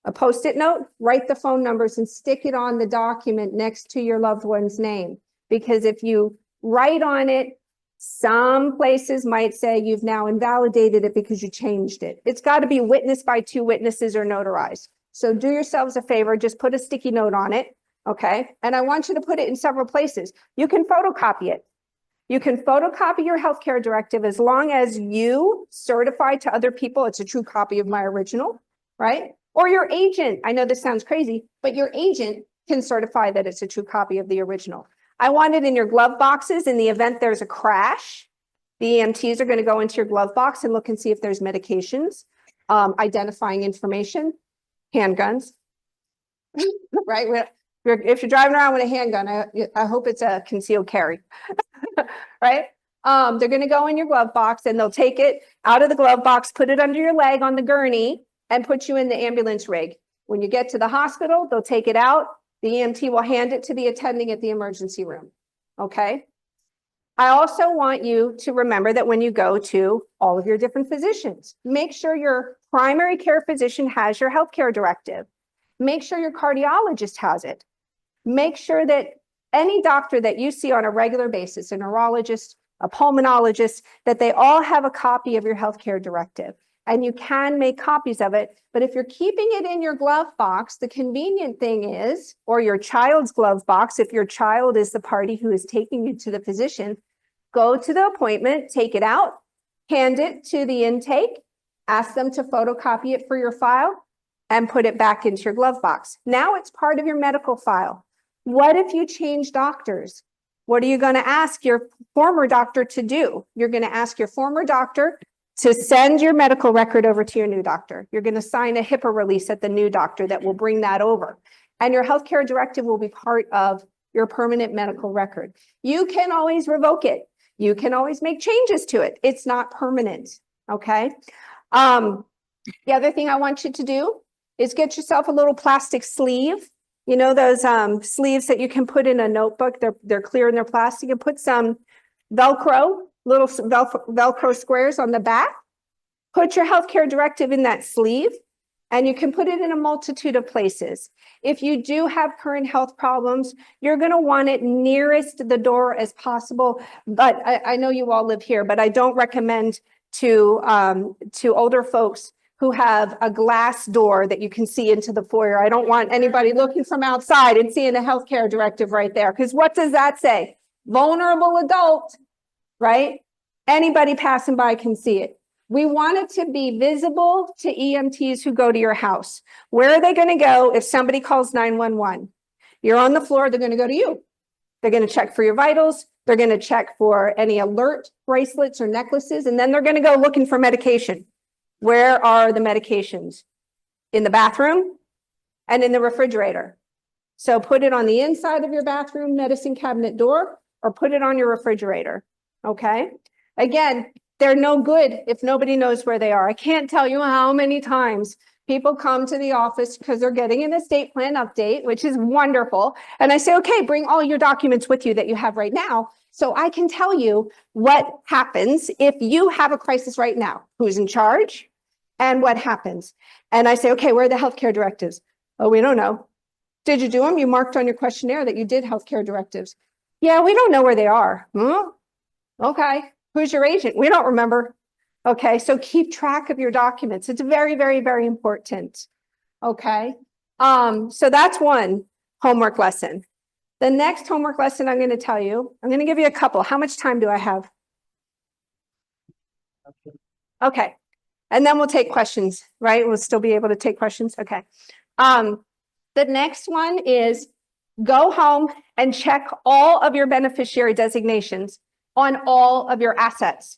a Post-it note, write the phone numbers and stick it on the document next to your loved one's name. Because if you write on it, some places might say you've now invalidated it because you changed it. It's got to be witnessed by 2 witnesses or notarized. So do yourselves a favor, just put a sticky note on it, okay? And I want you to put it in several places. You can photocopy it. You can photocopy your healthcare directive as long as you certify to other people it's a true copy of my original, right? Or your agent, I know this sounds crazy, but your agent can certify that it's a true copy of the original. I want it in your glove boxes in the event there's a crash. The EMTs are going to go into your glove box and look and see if there's medications, identifying information, handguns, right? If you're driving around with a handgun, I hope it's a concealed carry, right? They're going to go in your glove box and they'll take it out of the glove box, put it under your leg on the gurney and put you in the ambulance rig. When you get to the hospital, they'll take it out. The EMT will hand it to the attending at the emergency room. Okay. I also want you to remember that when you go to all of your different physicians, make sure your primary care physician has your healthcare directive. Make sure your cardiologist has it. Make sure that any doctor that you see on a regular basis, a neurologist, a pulmonologist, that they all have a copy of your healthcare directive. And you can make copies of it. But if you're keeping it in your glove box, the convenient thing is, or your child's glove box, if your child is the party who is taking you to the physician, go to the appointment, take it out, hand it to the intake, ask them to photocopy it for your file, and put it back into your glove box. Now it's part of your medical file. What if you change doctors? What are you going to ask your former doctor to do? You're going to ask your former doctor to send your medical record over to your new doctor. You're going to sign a HIPAA release at the new doctor that will bring that over. And your healthcare directive will be part of your permanent medical record. You can always revoke it. You can always make changes to it. It's not permanent, okay? The other thing I want you to do is get yourself a little plastic sleeve. You know those sleeves that you can put in a notebook? They're clear and they're plastic. And put some Velcro, little Velcro squares on the back. Put your healthcare directive in that sleeve, and you can put it in a multitude of places. If you do have current health problems, you're going to want it nearest the door as possible. But I know you all live here, but I don't recommend to older folks who have a glass door that you can see into the foyer. I don't want anybody looking from outside and seeing a healthcare directive right there. Because what does that say? Vulnerable adult, right? Anybody passing by can see it. We want it to be visible to EMTs who go to your house. Where are they going to go if somebody calls 911? You're on the floor, they're going to go to you. They're going to check for your vitals. They're going to check for any alert bracelets or necklaces, and then they're going to go looking for medication. Where are the medications? In the bathroom and in the refrigerator. So put it on the inside of your bathroom medicine cabinet door or put it on your refrigerator, okay? Again, they're no good if nobody knows where they are. I can't tell you how many times people come to the office because they're getting an estate plan update, which is wonderful. And I say, okay, bring all your documents with you that you have right now, so I can tell you what happens if you have a crisis right now, who's in charge and what happens. And I say, okay, where are the healthcare directives? Oh, we don't know. Did you do them? You marked on your questionnaire that you did healthcare directives. Yeah, we don't know where they are. Okay. Who's your agent? We don't remember. Okay. So keep track of your documents. It's very, very, very important. Okay. So that's one homework lesson. The next homework lesson I'm going to tell you, I'm going to give you a couple. How much time do I have? Okay. And then we'll take questions, right? We'll still be able to take questions. Okay. The next one is Go home and check all of your beneficiary designations on all of your assets,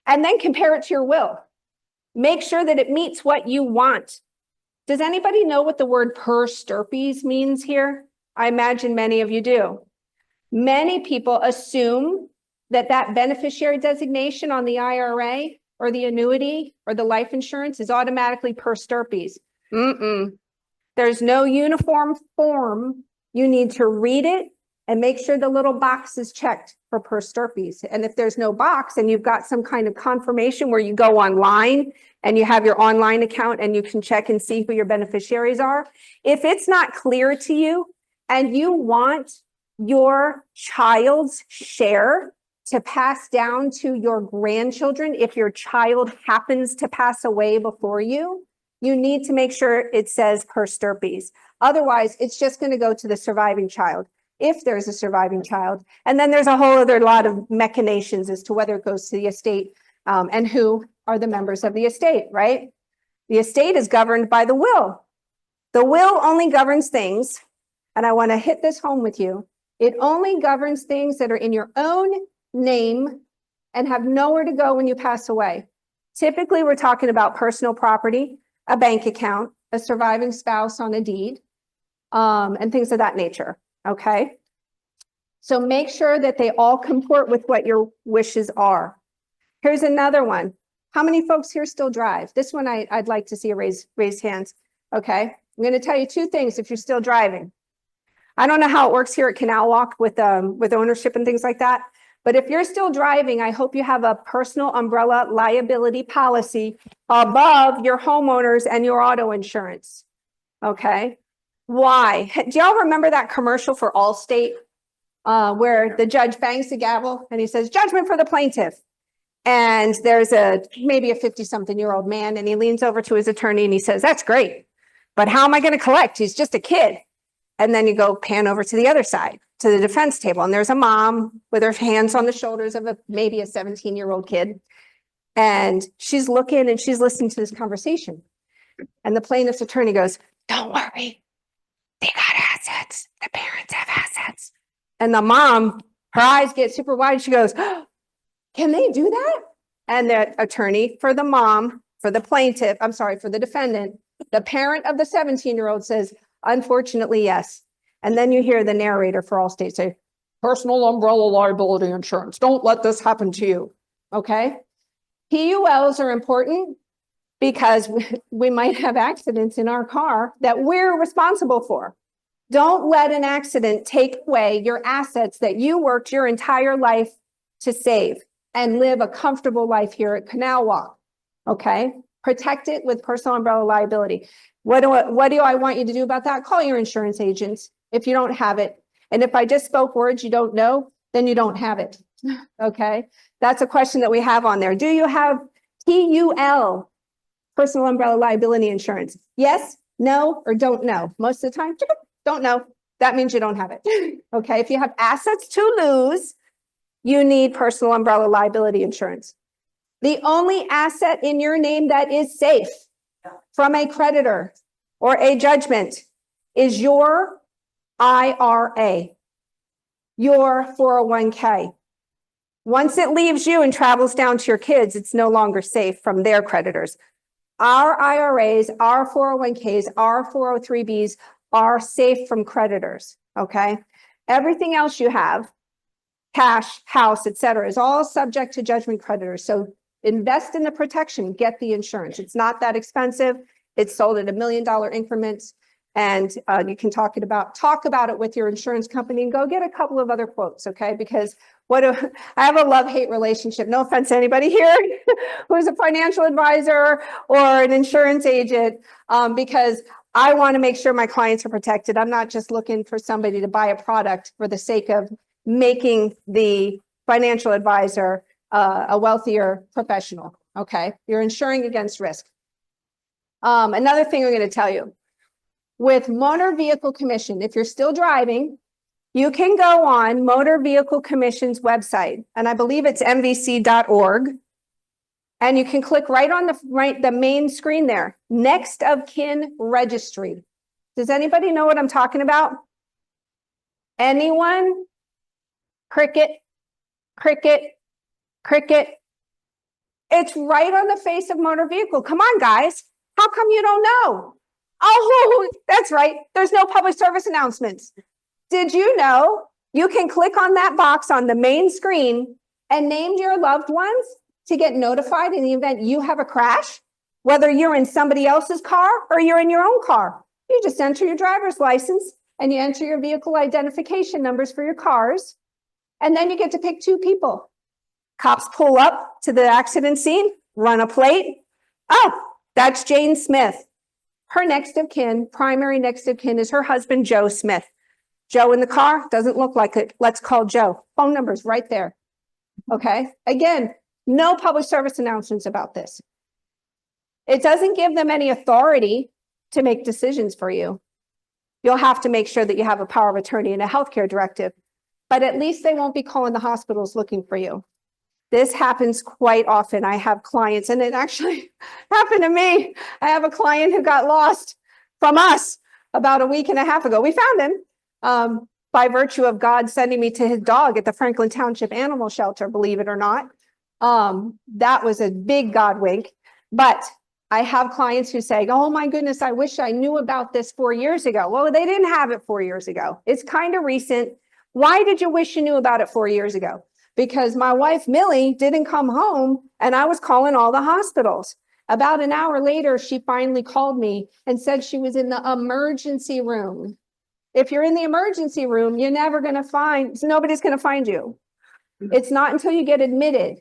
and then compare it to your will. Make sure that it meets what you want. Does anybody know what the word per stirpes means here? I imagine many of you do. Many people assume that that beneficiary designation on the IRA or the annuity or the life insurance is automatically per stirpes. There's no uniform form. You need to read it and make sure the little box is checked for per stirpes. And if there's no box and you've got some kind of confirmation where you go online and you have your online account and you can check and see who your beneficiaries are, if it's not clear to you and you want your child's share to pass down to your grandchildren, if your child happens to pass away before you, you need to make sure it says per stirpes. Otherwise, it's just going to go to the surviving child, if there's a surviving child. And then there's a whole other lot of machinations as to whether it goes to the estate and who are the members of the estate, right? The estate is governed by the will. The will only governs things, and I want to hit this home with you. It only governs things that are in your own name and have nowhere to go when you pass away. Typically, we're talking about personal property, a bank account, a surviving spouse on a deed, and things of that nature, okay? So make sure that they all comport with what your wishes are. Here's another one. How many folks here still drive? This one I'd like to see a raised hands, okay? I'm gonna tell you two things if you're still driving. I don't know how it works here at Canal Walk with ownership and things like that, but if you're still driving, I hope you have a personal umbrella liability policy above your homeowners and your auto insurance, okay? Why? Do y'all remember that commercial for Allstate where the judge bangs the gavel and he says, judgment for the plaintiff? And there's maybe a 50-something-year-old man, and he leans over to his attorney and he says, that's great, but how am I going to collect? He's just a kid. And then you go pan over to the other side, to the defense table, and there's a mom with her hands on the shoulders of maybe a 17-year-old kid. And she's looking and she's listening to this conversation. And the plaintiff's attorney goes, don't worry, they got assets. The parents have assets. And the mom, her eyes get super wide. She goes, oh, can they do that? And the attorney for the mom, for the plaintiff, I'm sorry, for the defendant, the parent of the 17-year-old says, unfortunately, yes. And then you hear the narrator for Allstate say, personal umbrella liability insurance. Don't let this happen to you. Okay. PULs are important because we might have accidents in our car that we're responsible for. Don't let an accident take away your assets that you worked your entire life to save and live a comfortable life here at Canal Walk. Okay. Protect it with personal umbrella liability. What do I want you to do about that? Call your insurance agents if you don't have it. And if I just spoke words you don't know, then you don't have it. Okay. That's a question that we have on there. Do you have PUL, personal umbrella liability insurance? Yes, no, or don't know. Most of the time, don't know. That means you don't have it. Okay. If you have assets to lose, you need personal umbrella liability insurance. The only asset in your name that is safe from a creditor or a judgment is your IRA, your 401k. Once it leaves you and travels down to your kids, it's no longer safe from their creditors. Our IRAs, our 401ks, our 403bs are safe from creditors, okay? Everything else you have, cash, house, etc., is all subject to judgment creditors. So invest in the protection, get the insurance. It's not that expensive. It's sold at $1 million increments. And you can talk about it with your insurance company and go get a couple of other quotes, okay? Because I have a love-hate relationship. No offense to anybody here who's a financial advisor or an insurance agent, because I want to make sure my clients are protected. I'm not just looking for somebody to buy a product for the sake of making the financial advisor a wealthier professional, okay? You're insuring against risk. Another thing I'm going to tell you, with Motor Vehicle Commission, if you're still driving, you can go on Motor Vehicle Commission's website, and I believe it's mvc.org, and you can click right on the main screen there, next of kin registry. Does anybody know what I'm talking about? Anyone? Cricket, cricket, cricket. It's right on the face of motor vehicle. Come on, guys. How come you don't know? Oh, that's right. There's no public service announcements. Did you know you can click on that box on the main screen and name your loved ones to get notified in the event you have a crash? Whether you're in somebody else's car or you're in your own car, you just enter your driver's license and you enter your vehicle identification numbers for your cars. And then you get to pick two people. Cops pull up to the accident scene, run a plate. Oh, that's Jane Smith. Her next of kin, primary next of kin, is her husband, Joe Smith. Joe in the car, doesn't look like it. Let's call Joe. Phone number's right there. Okay. Again, no public service announcements about this. It doesn't give them any authority to make decisions for you. You'll have to make sure that you have a power of attorney and a healthcare directive, but at least they won't be calling the hospitals looking for you. This happens quite often. I have clients, and it actually happened to me. I have a client who got lost from us about a week and a half ago. We found him by virtue of God sending me to his dog at the Franklin Township Animal Shelter, believe it or not. That was a big God wink. But I have clients who say, oh my goodness, I wish I knew about this 4 years ago. Well, they didn't have it 4 years ago. It's kind of recent. Why did you wish you knew about it 4 years ago? Because my wife, Millie, didn't come home and I was calling all the hospitals. About an hour later, she finally called me and said she was in the emergency room. If you're in the emergency room, you're never going to find, nobody's going to find you. It's not until you get admitted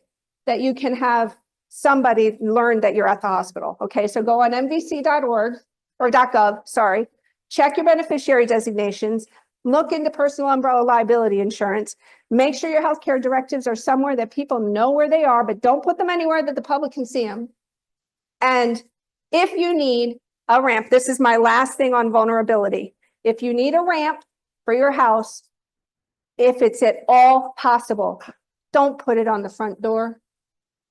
that you can have somebody learn that you're at the hospital. Okay, so go on MDC.org or .gov, sorry. Check your beneficiary designations. Look into personal umbrella liability insurance. Make sure your healthcare directives are somewhere that people know where they are, but don't put them anywhere that the public can see them. And if you need a ramp, this is my last thing on vulnerability. If you need a ramp for your house, if it's at all possible, don't put it on the front door.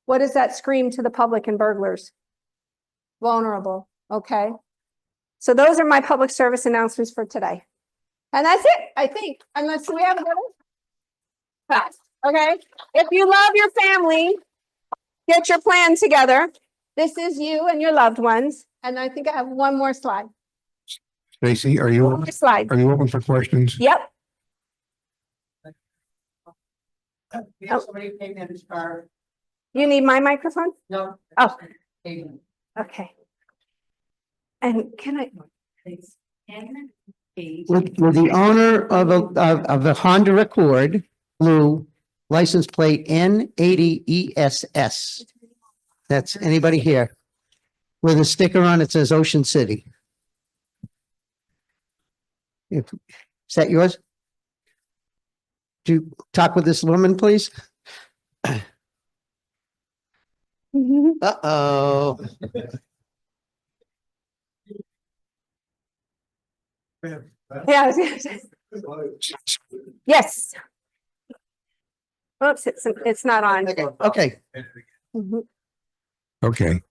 What does that scream to the public and burglars? Vulnerable, okay? So those are my public service announcements for today. And that's it, I think, unless we have another. Okay, if you love your family, get your plan together. This is you and your loved ones. And I think I have one more slide. Stacey, are One you more slide. open for questions? Yep. We have somebody who came in his car. You need my microphone? No. Oh, Came okay. And can I? With the owner of the Honda Accord, blue, license plate N80ESS. That's anybody here. With a sticker on it says Ocean City. Is that yours? Do you talk with this woman, please? Uh-oh. Yeah. Yes. Oops, it's not on. Okay. Mhm. Okay.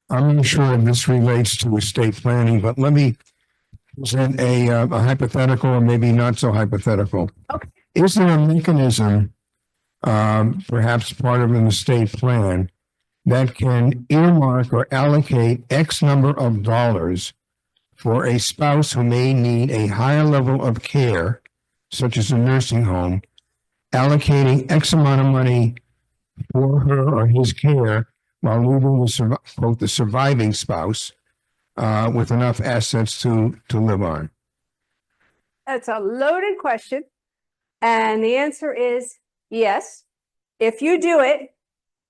I'm not sure if this relates to estate planning, but let me present a hypothetical or maybe not so hypothetical. Okay. Is there a mechanism, perhaps part of an estate plan, that can earmark or allocate X number of dollars for a spouse who may need a higher level of care, such as a nursing home, allocating X amount of money for her or his care while leaving the surviving spouse with enough assets to live on? That's a loaded question. And the answer is yes. If you do it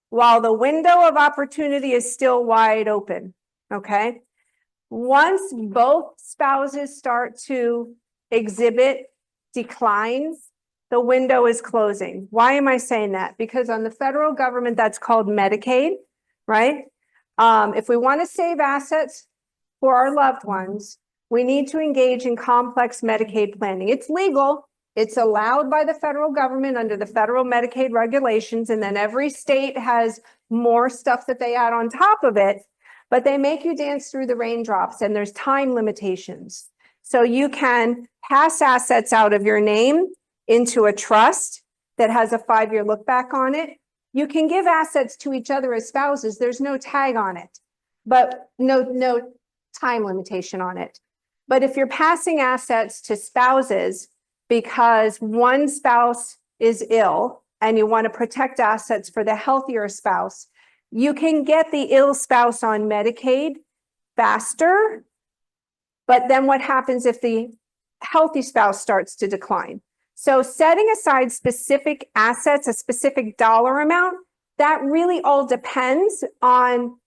while the window of opportunity is still wide open, okay? Once both spouses start to exhibit declines, the window is closing. Why am I saying that? Because on the federal government, that's called Medicaid, right? If we want to save assets for our loved ones, we need to engage in complex Medicaid planning. It's legal. It's allowed by the federal government under the federal Medicaid regulations. And then every state has more stuff that they add on top of it, but they make you dance through the raindrops and there's time limitations. So you can pass assets out of your name into a trust that has a 5-year look back on it. You can give assets to each other as spouses. There's no tag on it, but no time limitation on it. But if you're passing assets to spouses because one spouse is ill and you want to protect assets for the healthier spouse, you can get the ill spouse on Medicaid faster. But then what happens if the healthy spouse starts to decline? So setting aside specific assets, a specific dollar amount, that really all depends on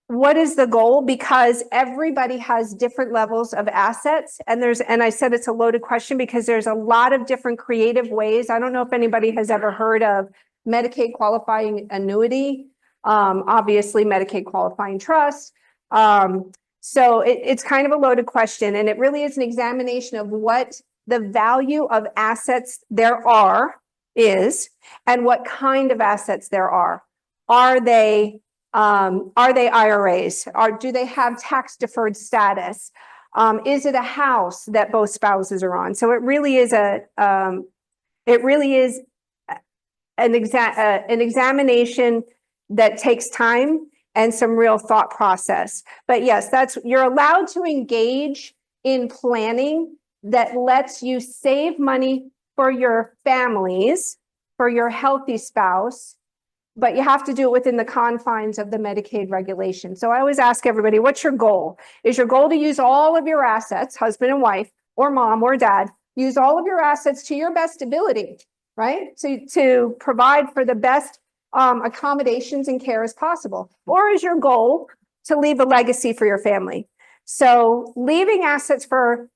what is the goal, because everybody has different levels of assets. And I said it's a loaded question because there's a lot of different creative ways. I don't know if anybody has ever heard of Medicaid qualifying annuity, obviously Medicaid qualifying trust. So it's kind of a loaded question, and it really is an examination of what the value of assets there is and what kind of assets there are. Are they IRAs? Do they have tax deferred status? Is it a house that both spouses are on? So it really is an examination that takes time and some real thought process. But yes, you're allowed to engage in planning that lets you save money for your families, for your healthy spouse, but you have to do it within the confines of the Medicaid regulation. So I always ask everybody, what's your goal? Is your goal to use all of your assets, husband and wife, or mom or dad, use all of your assets to your best ability, right? To provide for the best accommodations and care as possible? Or is your goal to leave a legacy for your family? So leaving assets for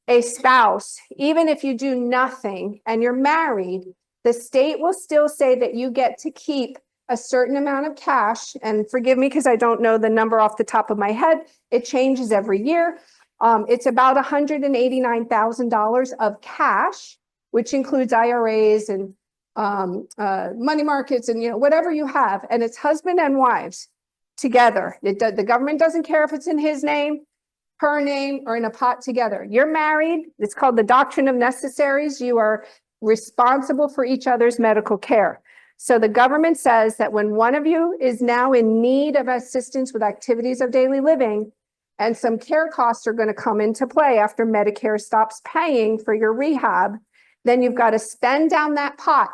a spouse, even if you do nothing and you're married, the state will still say that you get to keep a certain amount of cash. And forgive me because I don't know the number off the top of my head. It changes every year. It's about $189,000 of cash, which includes IRAs and money markets and whatever you have. And it's husband and wives together. The government doesn't care if it's in his name, her name, or in a pot together. You're married. It's called the doctrine of necessaries. You are responsible for each other's medical care. So the government says that when one of you is now in need of assistance with activities of daily living, and some care costs are going to come into play after Medicare stops paying for your rehab, then you've got to spend down that pot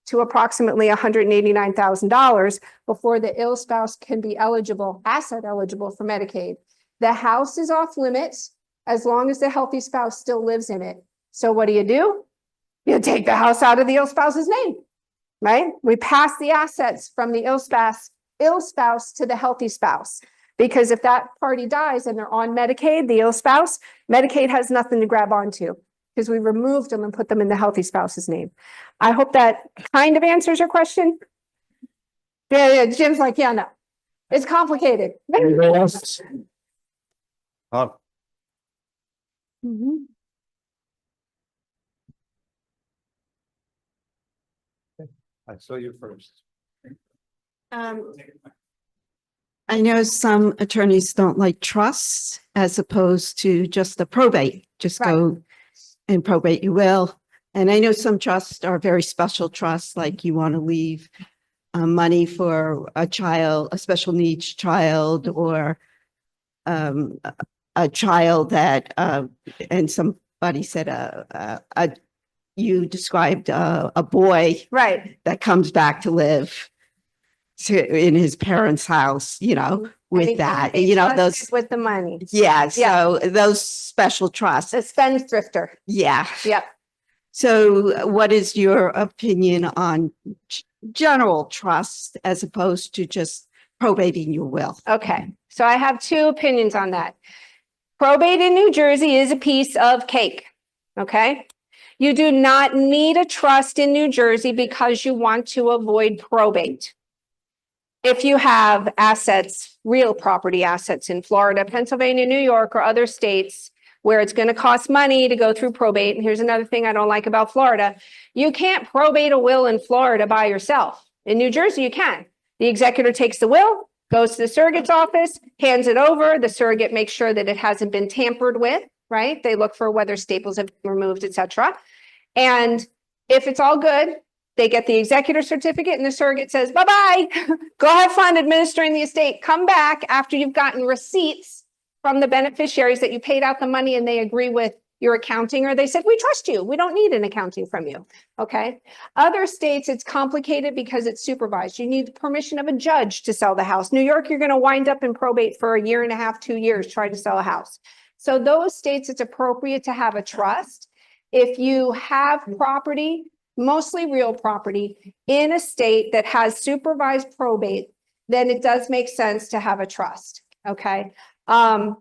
to approximately $189,000 before the ill spouse can be asset eligible for Medicaid. The house is off limits as long as the healthy spouse still lives in it. So what do? You take the house out of the ill spouse's name, right? We pass the assets from the ill spouse to the healthy spouse. Because if that party dies and they're on Medicaid, the ill spouse, Medicaid has nothing to grab onto because we removed them and put them in the healthy spouse's name. I hope that kind of answers your question. Yeah, Jim's like, yeah, no, it's complicated. Anybody else? Mhm. I saw you first. I know some attorneys don't like trusts as opposed to just a probate, just go and probate your will. And I know some trusts are very special trusts, like you want to leave money for a child, a special needs child, or a child that, and somebody said, you described a boy Right. that comes back to live in his parents' house, with that, those with the money. Yeah, so those special trusts. The spendthrifter. Yeah. Yep. So what is your opinion on general trust as opposed to just probating your will? Okay. So I have two opinions on that. Probate in New Jersey is a piece of cake. Okay. You do not need a trust in New Jersey because you want to avoid probate. If you have assets, real property assets in Florida, Pennsylvania, New York, or other states where it's going to cost money to go through probate. And here's another thing I don't like about Florida. You can't probate a will in Florida by yourself. In New Jersey, you can. The executor takes the will, goes to the surrogate's office, hands it over. The surrogate makes sure that it hasn't been tampered with. right? They look for whether staples have been removed, et cetera. And if it's all good, they get the executor certificate and the surrogate says, bye-bye, go have fun administering the estate. Come back after you've gotten receipts from the beneficiaries that you paid out the money and they agree with your accounting, or they said, we trust you. We don't need an accounting from you. Okay. Other states, it's complicated because it's supervised. You need the permission of a judge to sell the house. New York, you're going to wind up in probate for 1.5 years, 2 years trying to sell a house. So those states, it's appropriate to have a trust. If you have property, mostly real property, in a state that has supervised probate, then it does make sense to have a trust. Okay. And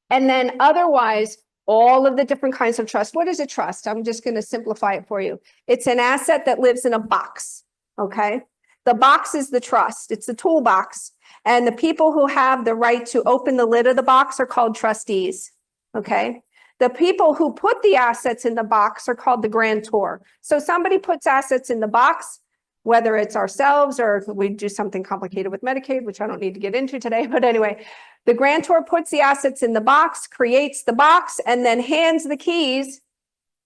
then otherwise, all of the different kinds of trust. What is a trust? I'm just going to simplify it for you. It's an asset that lives in a box. Okay. The box is the trust. It's the toolbox. And the people who have the right to open the lid of the box are called trustees. Okay. The people who put the assets in the box are called the grantor. So somebody puts assets in the box, whether it's ourselves or we do something complicated with Medicaid, which I don't need to get into today. But anyway, the grantor puts the assets in the box, creates the box, and then hands the keys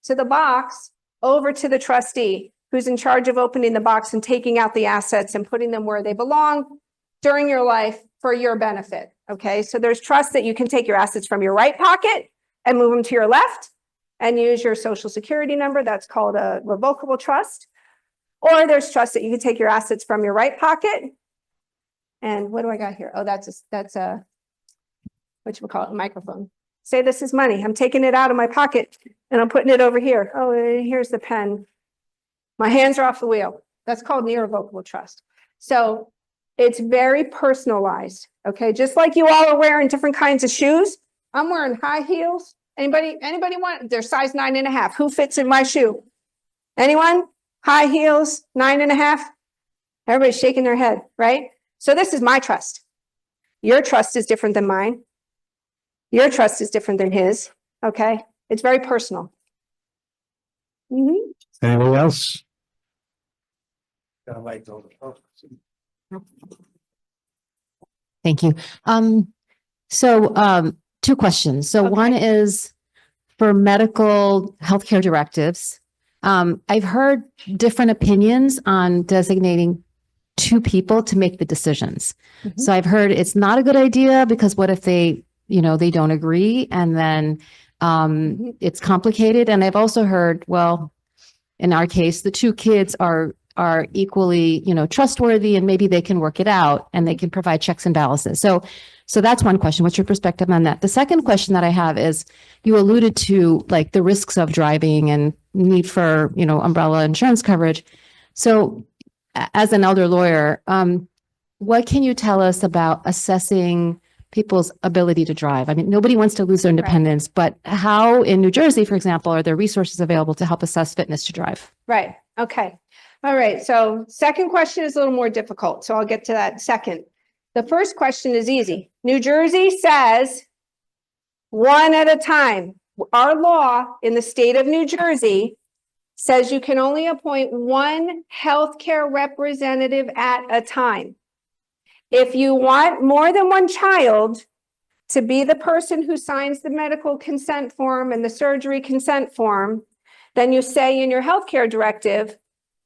to the box over to the trustee, who's in charge of opening the box and taking out the assets and putting them where they belong during your life for your benefit. Okay, so there's trust that you can take your assets from your right pocket and move them to your left and use your social security number. That's called a revocable trust. Or there's trust that you can take your assets from your right pocket. And what do I got here? Oh, that's a whatchamacallit, microphone. Say this is money. I'm taking it out of my pocket and I'm putting it over here. Oh, here's the pen. My hands are off the wheel. That's called an irrevocable trust. So it's very personalized. Okay, just like you all are wearing different kinds of shoes. I'm wearing high heels. Anybody want? They're size 9.5. Who fits in my shoe? Anyone? High heels, 9.5. Everybody's shaking their head, right? So this is my trust. Your trust is different than mine. Your trust is different than his. Okay, it's very personal. Anything else? Thank you. Two questions. So Okay. one is for medical healthcare directives. I've heard different opinions on designating 2 people to make the decisions. Mhm. So I've heard it's not a good idea because what if they don't agree and then it's complicated. And I've also heard, well, in our case, the 2 kids are equally, trustworthy and maybe they can work it out and they can provide checks and balances. So that's one question. What's your perspective on that? The second question that I have is you alluded to like the risks of driving and need for, umbrella insurance coverage. So as an elder lawyer, what can you tell us about assessing people's ability to drive? I mean, nobody wants to lose their independence, but how in New Jersey, for example, are there resources available to help assess fitness to drive? Right. Okay. All right. So second question is a little more difficult. So I'll get to that second. The first question is easy. New Jersey says 1 at a time. Our law in the state of New Jersey says you can only appoint 1 healthcare representative at a time. If you want more than 1 child to be the person who signs the medical consent form and the surgery consent form, then you say in your healthcare directive,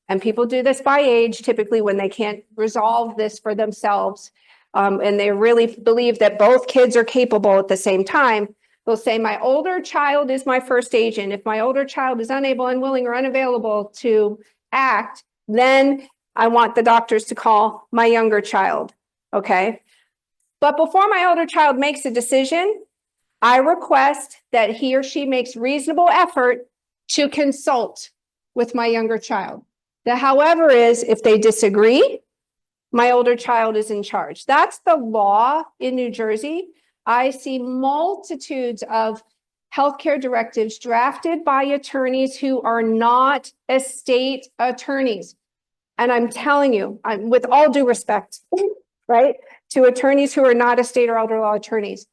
and people do this by age, typically when they can't resolve this for themselves, and they really believe that both kids are capable at the same time, they'll say, my older child is my first agent. If my older child is unable, unwilling, or unavailable to act, then I want the doctors to call my younger child. Okay. But before my older child makes a decision, I request that he or she makes reasonable effort to consult with my younger child. The however is if they disagree, my older child is in charge. That's the law in New Jersey. I see multitudes of healthcare directives drafted by attorneys who are not estate attorneys. And I'm telling you, with all due respect, right, to attorneys who are not estate or elder law attorneys,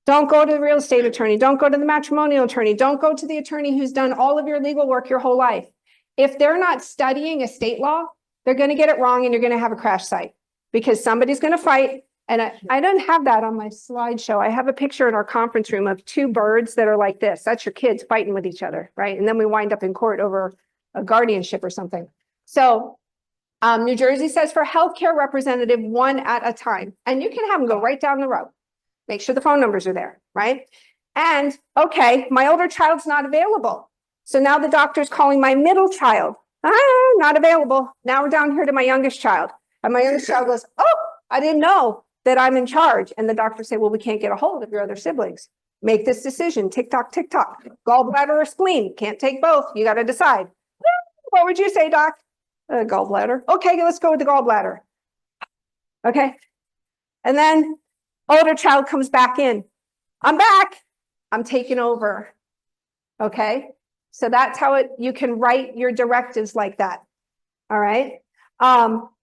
don't go to the real estate attorney. Don't go to the matrimonial attorney. Don't go to the attorney who's done all of your legal work your whole life. If they're not studying estate law, they're going to get it wrong and you're going to have a crash site because somebody's going to fight And I don't have that on my slideshow. I have a picture in our conference room of two birds that are like this. That's your kids fighting with each other, right? And then we wind up in court over a guardianship or something. So New Jersey says for healthcare representative, one at a time. And you can have them go right down the road. Make sure the phone numbers are there, right? And okay, my older child's not available. So now the doctor's calling my middle child. Not available. Now we're down here to my youngest child. And my youngest child goes, oh, I didn't know that I'm in charge. And the doctor say, well, we can't get a hold of your other siblings. Make this decision. Tick tock, tick tock. Gallbladder or spleen. Can't take both. You got to decide. What would you say, doc? Gallbladder. Okay, let's go with the gallbladder. Okay. And then older child comes back in. I'm back. I'm taking over. Okay. So that's how you can write your directives like that. All right.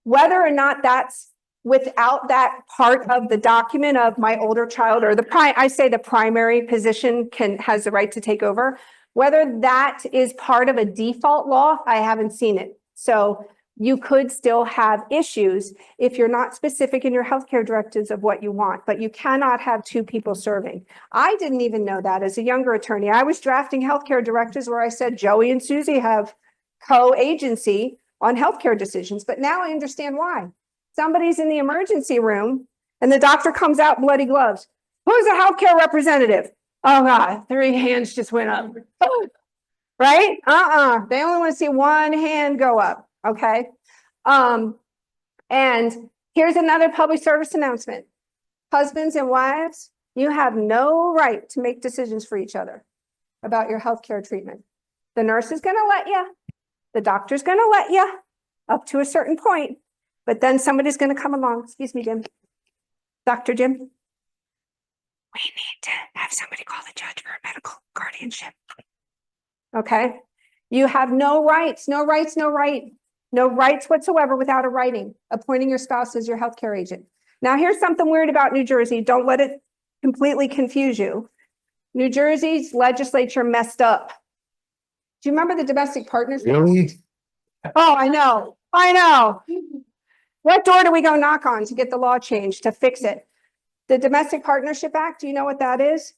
Whether or not that's without that part of the document of my older child or I say the primary position has the right to take over, whether that is part of a default law, I haven't seen it. So you could still have issues if you're not specific in your healthcare directives of what you want, but you cannot have two people serving. I didn't even know that as a younger attorney. I was drafting healthcare directives where I said Joey and Susie have co-agency on healthcare decisions, but now I understand why. Somebody's in the emergency room and the doctor comes out bloody gloves. Who's a healthcare representative? Oh God, 3 hands just went up. Right? They only want to see 1 hand go up. Okay. And here's another public service announcement. Husbands and wives, you have no right to make decisions for each other about your healthcare treatment. The nurse is going to let you, the doctor's going to let you up to a certain point, but then somebody's going to come along. Excuse me, Jim. Dr. Jim. We need to have somebody call the judge for a medical guardianship. Okay. You have no rights, no rights, no rights whatsoever without a writing, appointing your spouse as your healthcare agent. Now, here's something weird about New Jersey. Don't let it completely confuse you. New Jersey's legislature messed up. Do you remember the domestic partners? Really? Oh, I know. I know. What door do we go knock on to get the law changed to fix it? The Domestic Partnership Act, do you know what that is?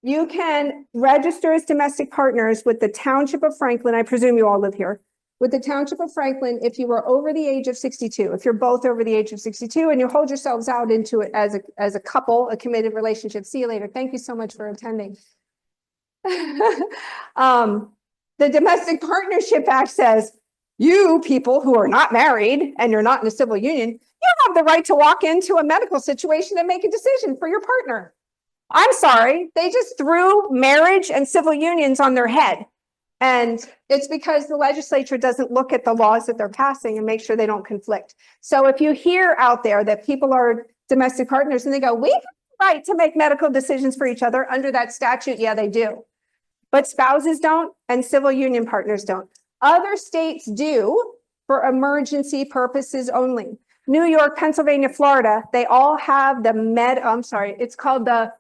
You can register as domestic partners with the Township of Franklin. I presume you all live here. With the Township of Franklin, if you were over the age of 62, if you're both over the age of 62 and you hold yourselves out into it as a couple, a committed relationship. See you later. Thank you so much for attending. The Domestic Partnership Act says, you people who are not married and you're not in a civil union, you have the right to walk into a medical situation and make a decision for your partner. I'm sorry, they just threw marriage and civil unions on their head. And it's because the legislature doesn't look at the laws that they're passing and make sure they don't conflict. So if you hear out there that people are domestic partners and they go, we have the right to make medical decisions for each other under that statute, yeah, they do. But spouses don't and civil union partners don't. Other states do for emergency purposes only. New York, Pennsylvania, Florida, they all have the it's called the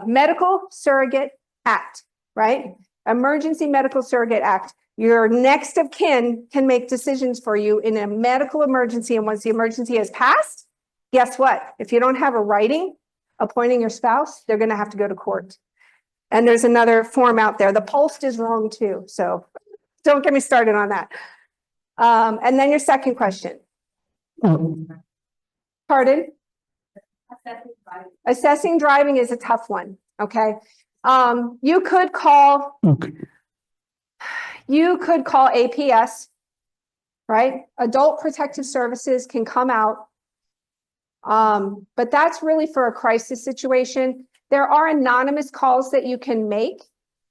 Medical Surrogate Act, right? Emergency Medical Surrogate Act. Your next of kin can make decisions for you in a medical emergency. And once the emergency has passed, guess what? If you don't have a writing appointing your spouse, they're going to have to go to court. And there's another form out there. The post is wrong too. So don't get me started on that. And then your second question. Pardon? Assessing driving is a tough one. Okay. You could call APS, right? Adult Protective Services can come out. But that's really for a crisis situation. There are anonymous calls that you can make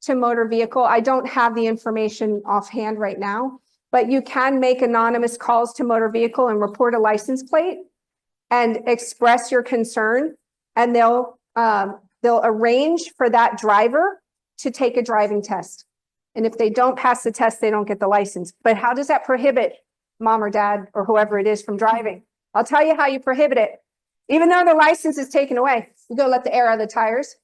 to motor vehicle. I don't have the information offhand right now, but you can make anonymous calls to motor vehicle and report a license plate and express your concern, and they'll arrange for that driver to take a driving test. And if they don't pass the test, they don't get the license. But how does that prohibit mom or dad or whoever it is from driving? I'll tell you how you prohibit it. Even though the license is taken away, you go let the air out of the tires.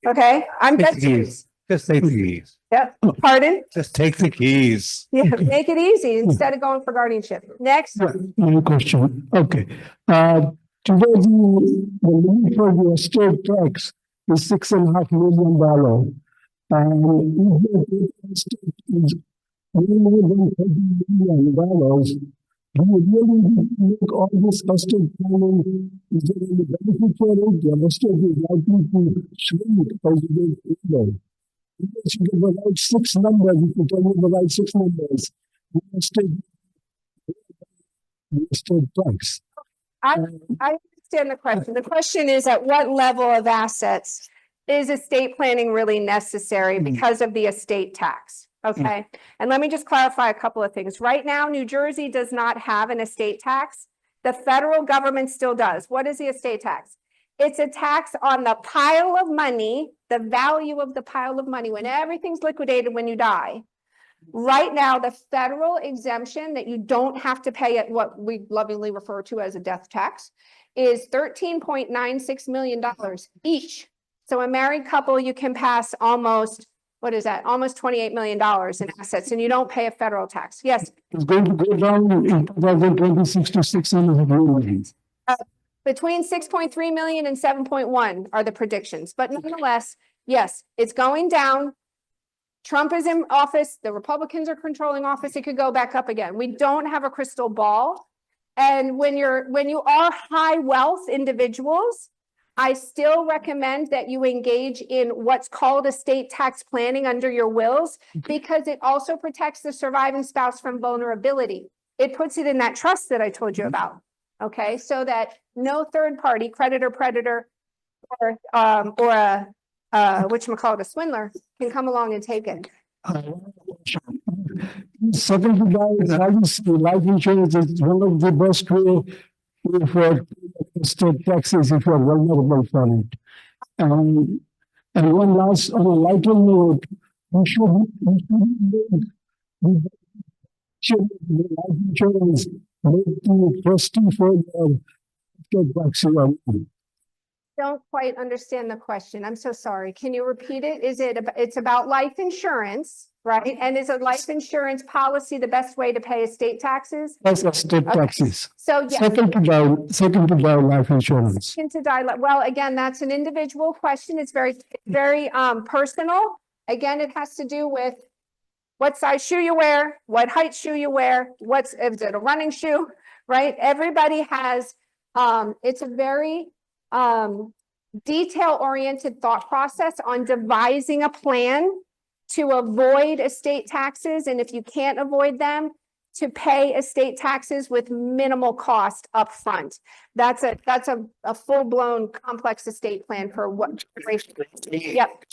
Okay, I'm dead serious. Just say please. Yep, pardon? Just take the keys. Yeah, make it easy instead of going for guardianship. Next, My question, okay. Today the limit for the estate tax is $6.5 million. And if the estate is more than $30 million, do you really make all this estate planning? Is there any benefit for it? The estate is likely to shrink as you get older. If you give the right six numbers, if you tell me the right six numbers, the estate tax. I understand the question. The question is, at what level of assets is estate planning really necessary because of the estate tax? Okay, and let me just clarify a couple of things. Right now, New Jersey does not have an estate tax. The federal government still does. What is the estate tax? It's a tax on the pile of money, the value of the pile of money when everything's liquidated when you die. Right now, the federal exemption that you don't have to pay at what we lovingly refer to as a death tax is $13.96 million each. So a married couple, you can pass almost, what is that? Almost $28 million in assets, and you don't pay a federal tax. Yes, It's going to go down in 2026 to 600 million. between 6.3 million and 7.1 are the predictions, but nonetheless, yes, it's going down. Trump is in office, the Republicans are controlling office, it could go back up again. We don't have a crystal ball. And when you are high wealth individuals, I still recommend that you engage in what's called estate tax planning under your wills, because it also protects the surviving spouse from vulnerability. It puts it in that trust that I told you about. Okay, so that no third party, creditor, predator, or a whatchamacallit, a swindler, can come along and take it. Second to that is obviously life insurance is one of the best way for estate taxes if you're vulnerable for it. And one last, on a lighter note, we should life insurance make the trustee for the estate tax. Don't quite understand the question. I'm so sorry. Can you repeat it? It's about life insurance, right? And is a life insurance policy the best way to pay estate taxes? That's estate taxes. So yes. Second to die life insurance. Second to die. Well, again, that's an individual question. It's very personal. Again, it has to do with what size shoe you wear, what height shoe you wear, is it a running shoe, right? Everybody has, it's a very detail-oriented thought process on devising a plan to avoid estate taxes, and if you can't avoid them, to pay estate taxes with minimal cost upfront. That's a full-blown complex estate plan for what. Yep.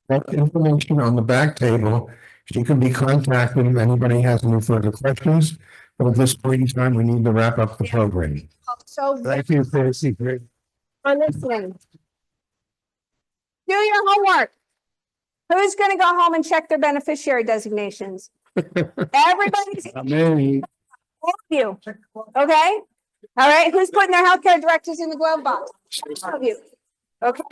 That information on the back table. She can be contacted if anybody has any further questions. But at this point in time, we need to wrap up the program. So Thank you, Stacey. for listening. Do your homework. Who's going to go home and check their beneficiary designations? Everybody's Me. all of you. Okay? All right. Who's putting their healthcare directives in the glove box? All of you. Okay?